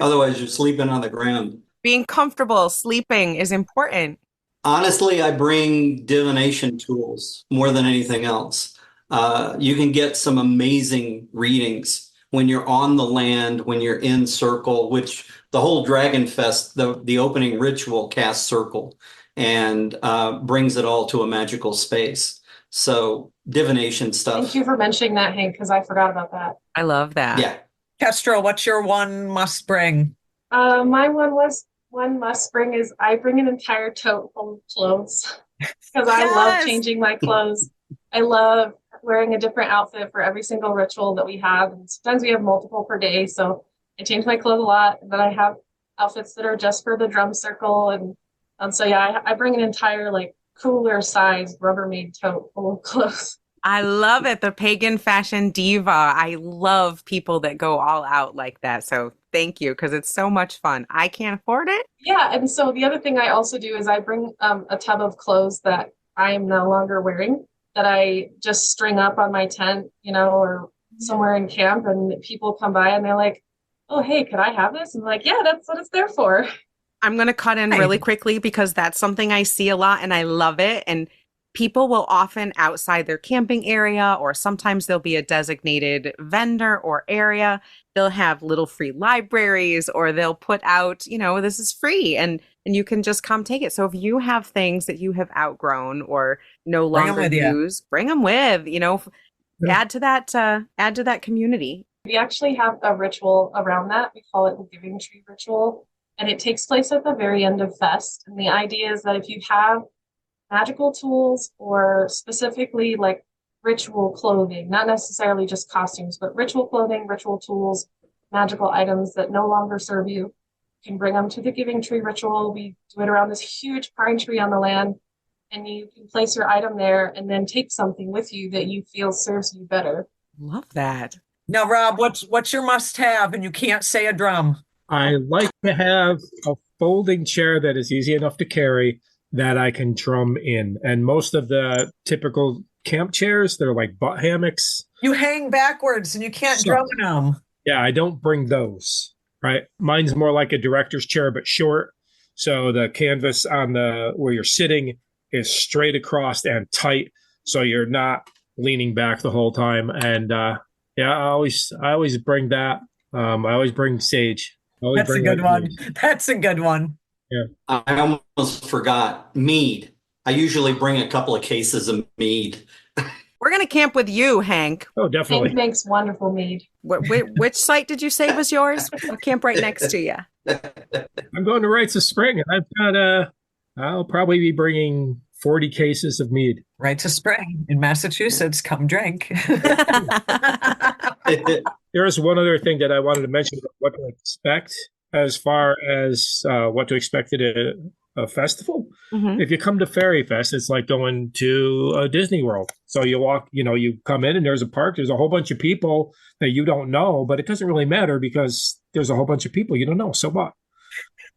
Otherwise, you're sleeping on the ground. Being comfortable, sleeping is important. Honestly, I bring divination tools more than anything else. You can get some amazing readings when you're on the land, when you're in circle, which the whole Dragon Fest, the opening ritual casts circle and brings it all to a magical space. So divination stuff. Thank you for mentioning that, Hank, because I forgot about that. I love that. Yeah. Kestrel, what's your one must bring? My one must bring is I bring an entire tote full of clothes because I love changing my clothes. I love wearing a different outfit for every single ritual that we have. And sometimes we have multiple per day. So I change my clothes a lot. And then I have outfits that are just for the drum circle. And so, yeah, I bring an entire cooler sized Rubbermaid tote full of clothes. I love it. The pagan fashion diva. I love people that go all out like that. So thank you, because it's so much fun. I can't afford it. Yeah. And so the other thing I also do is I bring a tub of clothes that I am no longer wearing. that I just string up on my tent, or somewhere in camp, and people come by and they're like, "Oh, hey, could I have this?" And I'm like, "Yeah, that's what it's there for." I'm going to cut in really quickly because that's something I see a lot and I love it. And people will often outside their camping area, or sometimes there'll be a designated vendor or area. They'll have little free libraries, or they'll put out, this is free and you can just come take it. So if you have things that you have outgrown or no Bring 'em longer with you. use, bring them with, add to that community. We actually have a ritual around that. We call it the Giving Tree Ritual, and it takes place at the very end of Fest. And the idea is that if you have magical tools, or specifically like ritual clothing, not necessarily just costumes, but ritual clothing, ritual tools, magical items that no longer serve you, you can bring them to the Giving Tree Ritual. We do it around this huge pine tree on the land, and you can place your item there and then take something with you that you feel serves you better. Love that. Now, Rob, what's your must-have? And you can't say a drum. I like to have a folding chair that is easy enough to carry that I can drum in. And most of the typical camp chairs, they're like butt hammocks. You hang backwards and you can't drum in them. Yeah, I don't bring those, right? Mine's more like a director's chair, but short. So the canvas on where you're sitting is straight across and tight. So you're not leaning back the whole time. And yeah, I always bring that. I always bring sage. That's a good one. That's a good one. Yeah. I almost forgot mead. I usually bring a couple of cases of mead. We're going to camp with you, Hank. Oh, definitely. Hank makes wonderful mead. Which site did you say was yours? We'll camp right next to you. I'm going to Rites of Spring, and I'll probably be bringing 40 cases of mead. Rites of Spring in Massachusetts. Come drink. There's one other thing that I wanted to mention about what to expect as far as what to expect at a festival. Mm-hmm. If you come to Faerie Fest, it's like going to a Disney World. So you walk, you come in and there's a park. There's a whole bunch of people that you don't know, but it doesn't really matter because there's a whole bunch of people you don't know. So what?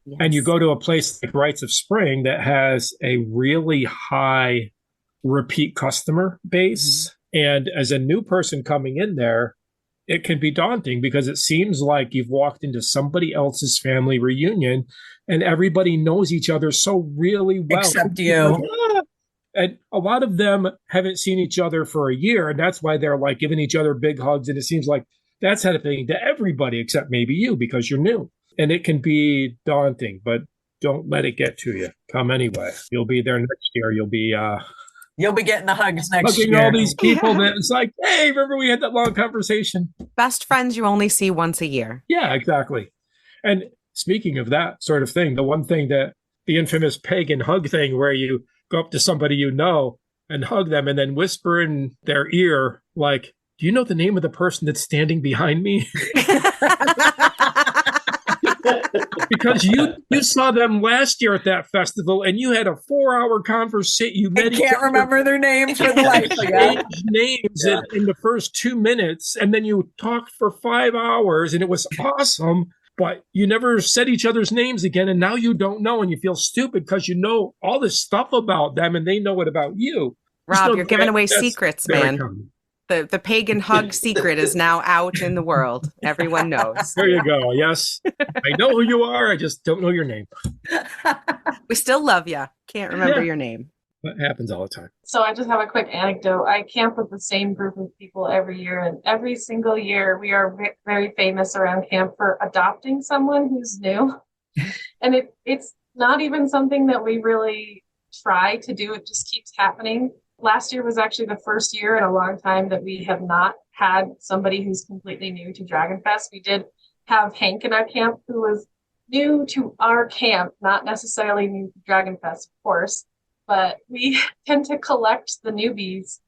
Yes. And you go to a place like Rites of Spring that has a really high repeat customer base. Mm-hmm. And as a new person coming in there, it can be daunting because it seems like you've walked into somebody else's family reunion and everybody knows each other so really well. Except you. Like, ah! And a lot of them haven't seen each other for a year. And that's why they're like giving each other big hugs. And it seems like that's happening to everybody except maybe you because you're new. And it can be daunting, but don't let it get to you. Come anyway. You'll be there next year. You'll be getting the hugs next year. All these people that it's like, hey, remember we had that long conversation? Best friends you only see once a year. Yeah, exactly. And speaking of that sort of thing, the one thing that the infamous pagan hug thing where you go up to somebody you know and hug them and then whisper in their ear, like, do you know the name of the person that's standing behind me? Because you saw them last year at that festival and you had a 4-hour conversation. You can't remember their names for the life of you. Names in the first 2 minutes, and then you talked for 5 hours, and it was awesome. But you never said each other's names again, and now you don't know, and you feel stupid because you know all this stuff about them, and they know it about you. Rob, you're giving away secrets, man. The pagan hug secret is now out in the world. Everyone knows. There you go. Yes. I know who you are. I just don't know your name. We still love you. Can't remember your name. That happens all the time. So I just have a quick anecdote. I camp with the same group of people every year. And every single year, we are very famous around camp for adopting someone who's new. And it's not even something that we really try to do. It just keeps happening. Last year was actually the first year in a long time that we have not had somebody who's completely new to Dragon Fest. We did have Hank in our camp who was new to our camp, not necessarily new to Dragon Fest, of course, but we tend to collect the newbies,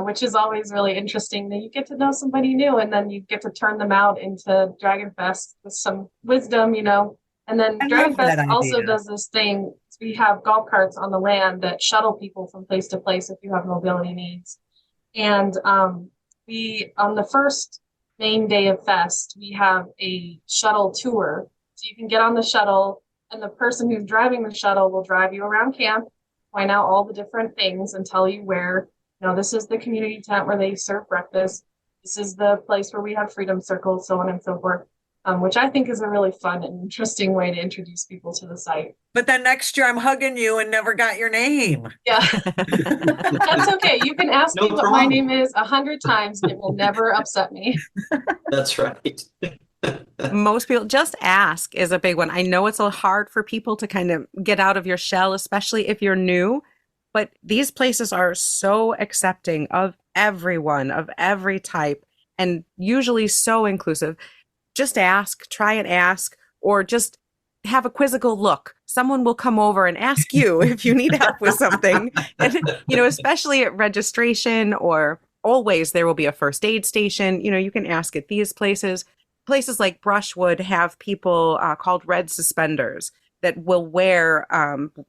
which is always really interesting that you get to know somebody new and then you get to turn them out into Dragon Fest with some wisdom, And then Dragon Fest also does this thing. We have golf carts on the land that shuttle people from place to place if you have mobility needs. And we, on the first main day of Fest, we have a shuttle tour. So you can get on the shuttle and the person who's driving the shuttle will drive you around camp, point out all the different things and tell you where Now, this is the community tent where they serve breakfast. This is the place where we have freedom circles, so on and so forth, which I think is a really fun and interesting way to introduce people to the site. But then next year I'm hugging you and never got your name. Yeah, that's okay. You can ask No me what my problem. name is 100 times and it will never upset me. That's right. Most people just ask is a big one. I know it's a hard for people to kind of get out of your shell, especially if you're new, but these places are so accepting of everyone, of every type, and usually so inclusive. Just ask, try and ask, or just have a quizzical look. Someone will come over and ask you if you need help with something. And, especially at registration or always there will be a first aid station. You can ask at these places. Places like Brushwood have people called red suspenders that will wear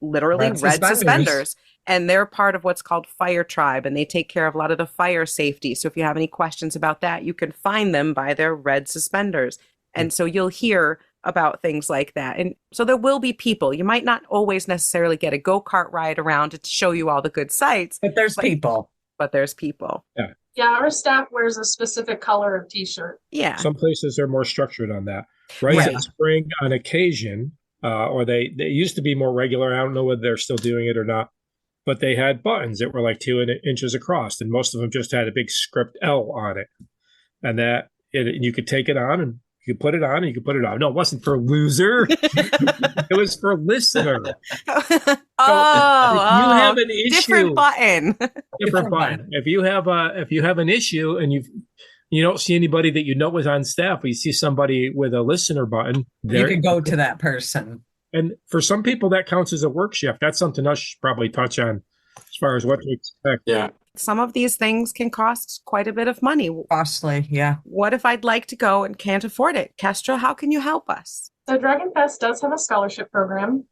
literally red suspenders. And they're part of what's called Fire Tribe, and they take care of a lot of the fire safety. So if you have any questions about that, you can find them by their red suspenders. And so you'll hear about things like that. And so there will be people. You might not always necessarily get a go-kart ride around to show you all the good sights. But there's people. But there's people. Yeah. Yeah, our staff wears a specific color of t-shirt. Yeah. Some places are more structured on that. Rites at Spring, on occasion, or they used to be more regular. I don't know whether they're still doing it or not, but they had buttons that were like 2 inches across, and most of them just had a big script L on it, and you could take it on and you could put it on and you could put it on. No, it wasn't for loser. It was for listener. Oh, if you have an issue, different button. different button. If you have an issue and you don't see anybody that is on staff, but you see somebody with a listener button, you can go to that person. And for some people, that counts as a work shift. That's something else you should probably touch on as far as what to expect. Yeah. Some of these things can cost quite a bit of money. Costly, yeah. What if I'd like to go and can't afford it? Kestrel, how can you help us? So Dragon Fest does have a scholarship program.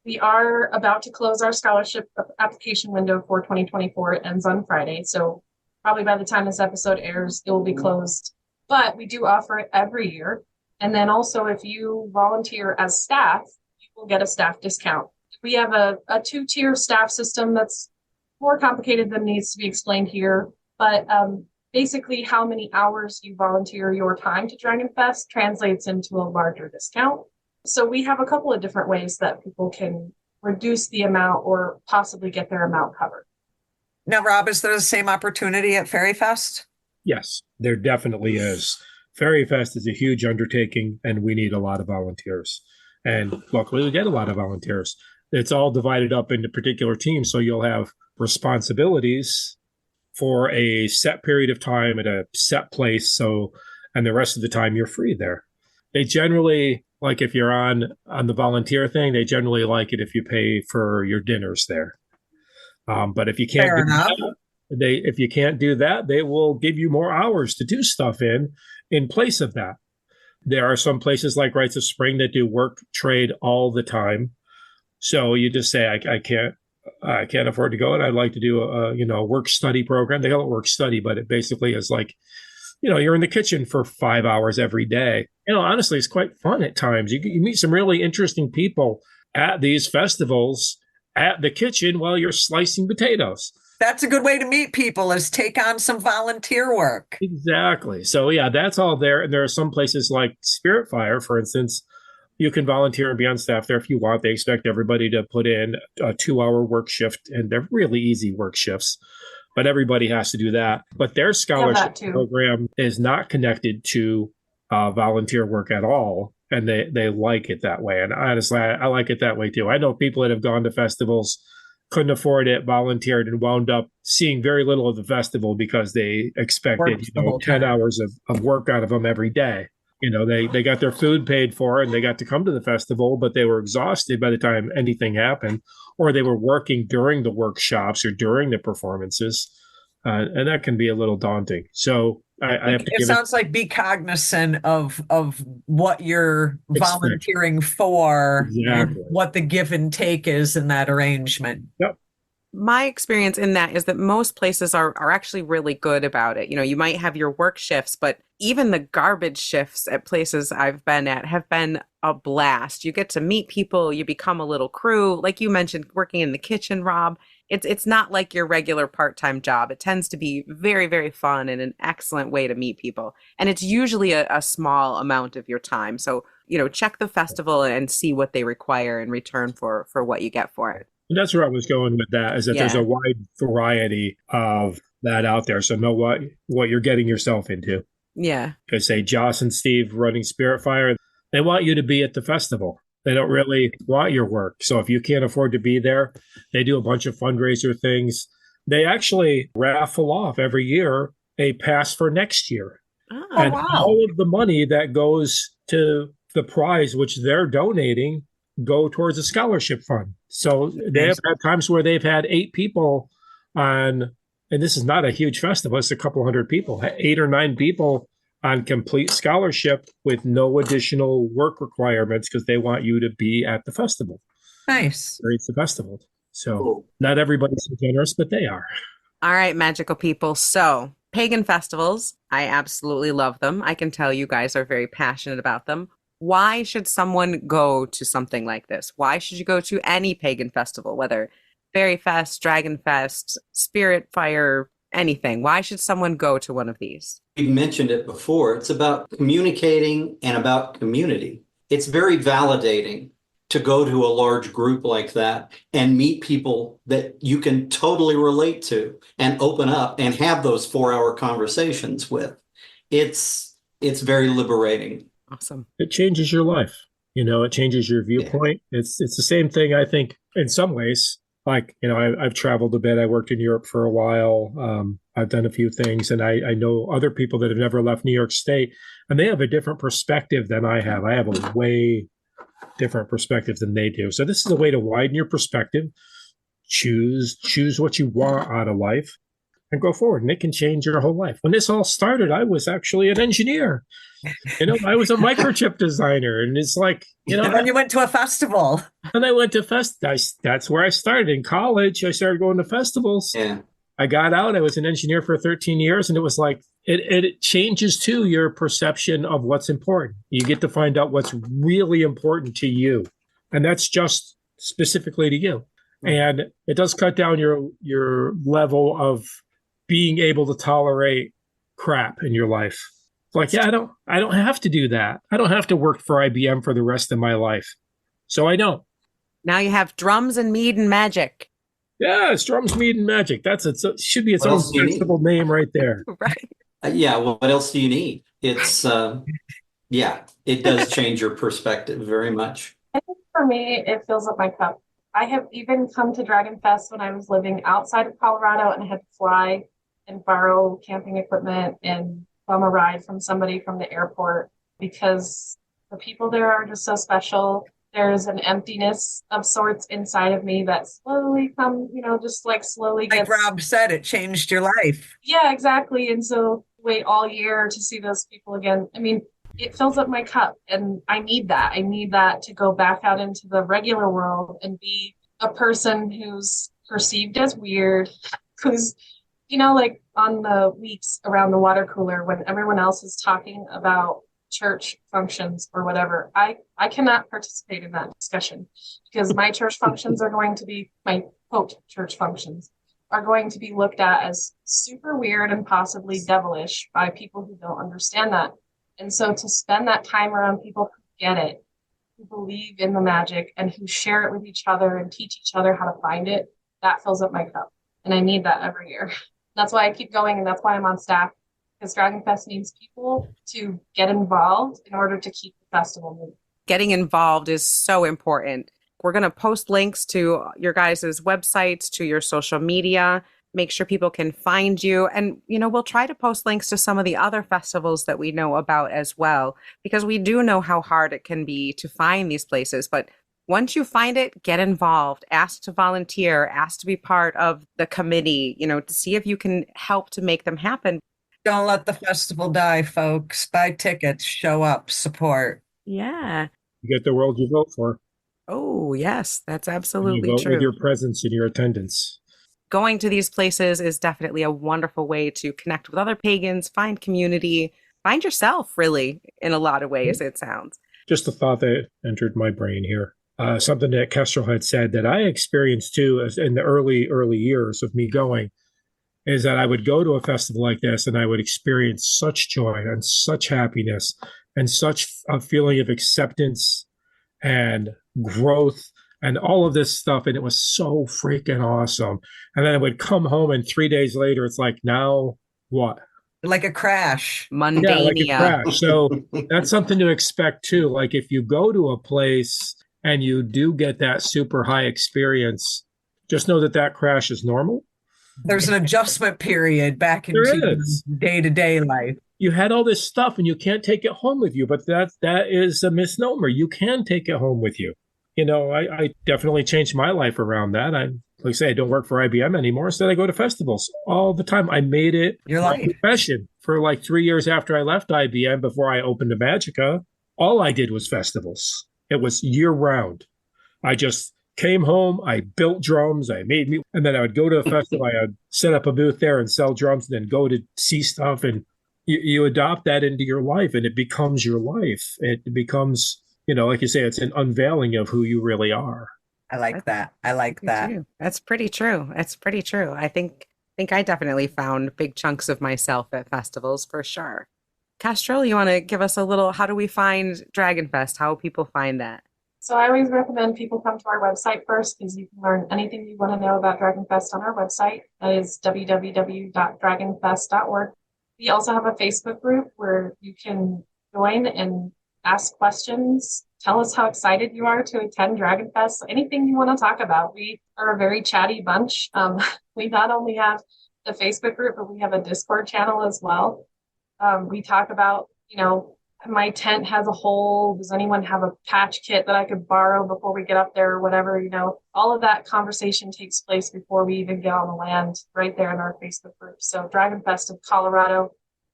We are about to close our scholarship application window for 2024. It ends on Friday. So probably by the time this episode airs, it will be closed. But we do offer it every year. And then also, if you volunteer as staff, you will get a staff discount. We have a two-tier staff system that's more complicated than needs to be explained here. But basically, how many hours you volunteer your time to Dragon Fest translates into a larger discount. So we have a couple of different ways that people can reduce the amount or possibly get their amount covered. Now, Rob, is there the same opportunity at Faerie Fest? Yes, there definitely is. Faerie Fest is a huge undertaking, and we need a lot of volunteers. And luckily, we get a lot of volunteers. It's all divided up into particular teams, so you'll have responsibilities for a set period of time at a set place. And the rest of the time you're free there. They generally, like if you're on the volunteer thing, they generally like it if you pay for your dinners there. But if you can't if you can't do that, they will give you more hours to do stuff in place of that. There are some places like Rites of Spring that do work trade all the time. So you just say, I can't afford to go, and I'd like to do a work study program. They call it work study, but it basically is like, you're in the kitchen for 5 hours every day. Honestly, it's quite fun at times. You meet some really interesting people at these festivals at the kitchen while you're slicing potatoes. That's a good way to meet people, is take on some volunteer work. Exactly. So yeah, that's all there. And there are some places like Spirit Fire, for instance, you can volunteer and be on staff there if you want. They expect everybody to put in a 2-hour work shift, and they're really easy work shifts, but everybody has to do that. But their scholarship program is not connected to volunteer work at all, and they like it that way. And honestly, I like it that way too. I know people that have gone to festivals, couldn't afford it, volunteered, and wound up seeing very little of the festival because they expected 10 hours of work out of them every day. They got their food paid for and they got to come to the festival, but they were exhausted by the time anything happened, or they were working during the workshops or during the performances. And that can be a little daunting. So I have to it sounds like be cognizant of what you're volunteering for, exactly, and what the give and take is in that arrangement. Yep. My experience in that is that most places are actually really good about it. You might have your work shifts, but even the garbage shifts at places I've been at have been a blast. You get to meet people, you become a little crew. Like you mentioned, working in the kitchen, Rob. It's not like your regular part-time job. It tends to be very, very fun and an excellent way to meet people. And it's usually a small amount of your time. So, check the festival and see what they require in return for what you get for it. And that's where I was going with that, is that there's Yeah. a wide variety of that out there. So know what you're getting yourself into. Yeah. I say Joss and Steve running Spirit Fire, they want you to be at the festival. They don't really want your work. So if you can't afford to be there, they do a bunch of fundraiser things. They actually raffle off every year a pass for next year. Oh, Oh, And wow. all of the money that goes to the prize, which they're donating, go towards a scholarship fund. So they have had times where they've had 8 people on, and this is not a huge festival, it's a couple hundred people, 8 or 9 people on complete scholarship with no additional work requirements because they want you to be at the festival. Nice. It's the festival. So Cool. not everybody's so generous, but they are. all right, magical people. So, pagan festivals, I absolutely love them. I can tell you guys are very passionate about them. Why should someone go to something like this? Why should you go to any pagan festival, whether Fairy Fest, Dragon Fest, Spirit Fire, anything? Why should someone go to one of these? We mentioned it before. It's about communicating and about community. It's very validating to go to a large group like that and meet people that you can totally relate to and open up and have those 4-hour conversations with. It's very liberating. Awesome. It changes your life. It changes your viewpoint. Yeah. It's the same thing, I think, in some ways. Like, I've traveled a bit. I worked in Europe for a while. I've done a few things, and I know other people that have never left New York State, and they have a different perspective than I have. I have a way different perspective than they do. So this is a way to widen your perspective, choose what you want out of life, and go forward. And it can change your whole life. When this all started, I was actually an engineer. I was a microchip designer, and it's like, And then you went to a festival. And I went to that's where I started. In college, I started going to festivals. Yeah. I got out. I was an engineer for 13 years, and it was like, it changes too your perception of what's important. You get to find out what's really important to you. And that's just specifically to you. And it does cut down your level of being able to tolerate crap in your life. Like, yeah, I don't have to do that. I don't have to work for IBM for the rest of my life. So I don't. Now you have drums and mead and magic. Yeah, it's drums, mead, and magic. It should be its own festival name right there. Right. Yeah. Well, what else do you need? It's, it does change your perspective very much. I think for me, it fills up my cup. I have even come to Dragon Fest when I was living outside of Colorado and I had to fly and borrow camping equipment and bum a ride from somebody from the airport because the people there are just so special. There's an emptiness of sorts inside of me that slowly slowly Like gets. Rob said, it changed your life. Yeah, exactly. And so wait all year to see those people again. I mean, it fills up my cup and I need that. I need that to go back out into the regular world and be a person who's perceived as weird, who's like on the weeks around the water cooler when everyone else is talking about church functions or whatever, I cannot participate in that discussion because my church functions are going to be, my quote church functions are going to be looked at as super weird and possibly devilish by people who don't understand that. And so to spend that time around people who get it, who believe in the magic and who share it with each other and teach each other how to find it, that fills up my cup. And I need that every year. That's why I keep going, and that's why I'm on staff, because Dragon Fest needs people to get involved in order to keep the festival moving. Getting involved is so important. We're going to post links to your guys' websites, to your social media, make sure people can find you. And, we'll try to post links to some of the other festivals that we know about as well, because we do know how hard it can be to find these places. But once you find it, get involved, ask to volunteer, ask to be part of the committee, to see if you can help to make them happen. Don't let the festival die, folks. Buy tickets, show up, support. Yeah. You get the world you vote for. Oh, yes, that's absolutely you vote true. with your presence and your attendance. going to these places is definitely a wonderful way to connect with other pagans, find community, find yourself, really, in a lot of ways, it sounds. Just a thought that entered my brain here. Something that Kestrel had said that I experienced too in the early years of me going is that I would go to a festival like this and I would experience such joy and such happiness and such a feeling of acceptance and growth and all of this stuff. And it was so freaking awesome. And then I would come home and 3 days later, it's like, now what? Like a crash. Mundania. Yeah, like a crash. So that's something to expect too. Like if you go to a place and you do get that super high experience, just know that that crash is normal. There's an adjustment period back into day-to-day life. You had all this stuff and you can't take it home with you, but that is a misnomer. You can take it home with you. You know, I definitely changed my life around that. Like I say, I don't work for IBM anymore. Instead, I go to festivals all the time. I made it my profession for like 3 years after I left IBM before I opened Imagicka. All I did was festivals. It was year round. I just came home, I built drums, and then I would go to a festival, I'd set up a booth there and sell drums, and then go to see stuff. And you adopt that into your life and it becomes your life. It becomes, you know, like you say, it's an unveiling of who you really are. I like that. I like that. Too. That's pretty true. That's pretty true. I think I definitely found big chunks of myself at festivals for sure. Kestrel, you want to give us a little, how do we find Dragon Fest? How people find that? So I always recommend people come to our website first because you can learn anything you want to know about Dragon Fest on our website. That is www.dragonfest.org. We also have a Facebook group where you can join and ask questions. Tell us how excited you are to attend Dragon Fest. Anything you want to talk about. We are a very chatty bunch. We not only have the Facebook group, but we have a Discord channel as well. We talk about, you know, my tent has a hole. Does anyone have a patch kit that I could borrow before we get up there or whatever? You know, all of that conversation takes place before we even get on the land right there in our Facebook group. So Dragon Fest of Colorado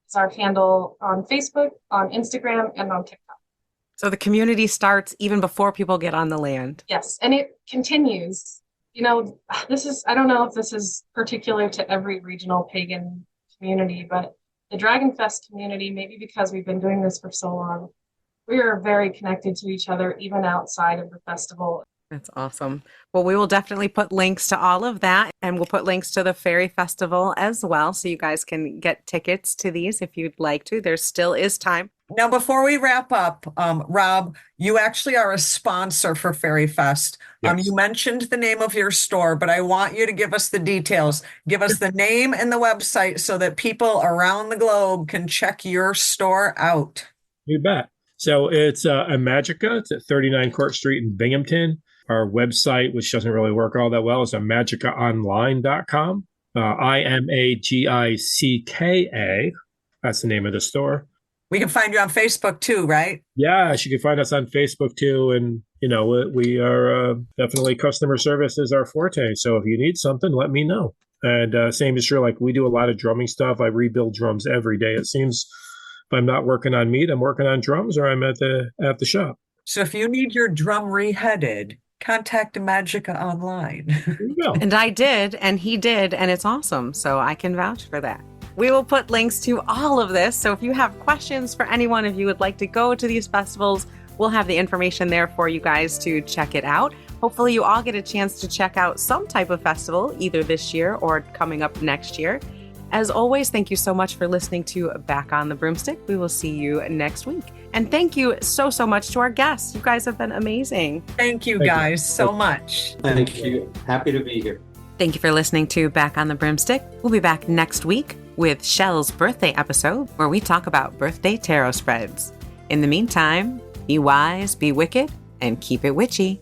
is our handle on Facebook, on Instagram, and on TikTok. So the community starts even before people get on the land. Yes, and it continues. You know, I don't know if this is particular to every regional pagan community, but the Dragon Fest community, maybe because we've been doing this for so long, we are very connected to each other, even outside of the festival. That's awesome. Well, we will definitely put links to all of that, and we'll put links to the Faerie Festival as well, so you guys can get tickets to these if you'd like to. There still is time. Now, before we wrap up, Rob, you actually are a sponsor for Faerie Fest. Yes. You mentioned the name of your store, but I want you to give us the details. Give us the name and the website so that people around the globe can check your store out. You bet. So it's Imagicka. It's at 39 Court Street in Binghamton. Our website, which doesn't really work all that well, is imagickaonline.com. IMAGICKA. That's the name of the store. We can find you on Facebook too, right? Yeah, you can find us on Facebook too. And, you know, we are definitely customer service is our forte. So if you need something, let me know. And same is true. Like we do a lot of drumming stuff. I rebuild drums every day. It seems if I'm not working on meat, I'm working on drums or I'm at the shop. So if you need your drum reheaded, contact Imagicka online. There you go. And I did, and he did, and it's awesome. So I can vouch for that. We will put links to all of this. So if you have questions for anyone, if you would like to go to these festivals, we'll have the information there for you guys to check it out. Hopefully you all get a chance to check out some type of festival, either this year or coming up next year. As always, thank you so much for listening to Back on the Broomstick. We will see you next week. And thank you so much to our guests. You guys have been amazing. Thank you guys so much. Thank you. Happy to be here. Thank you for listening to Back on the Broomstick. We'll be back next week with Shell's birthday episode, where we talk about birthday tarot spreads. In the meantime, be wise, be wicked, and keep it witchy.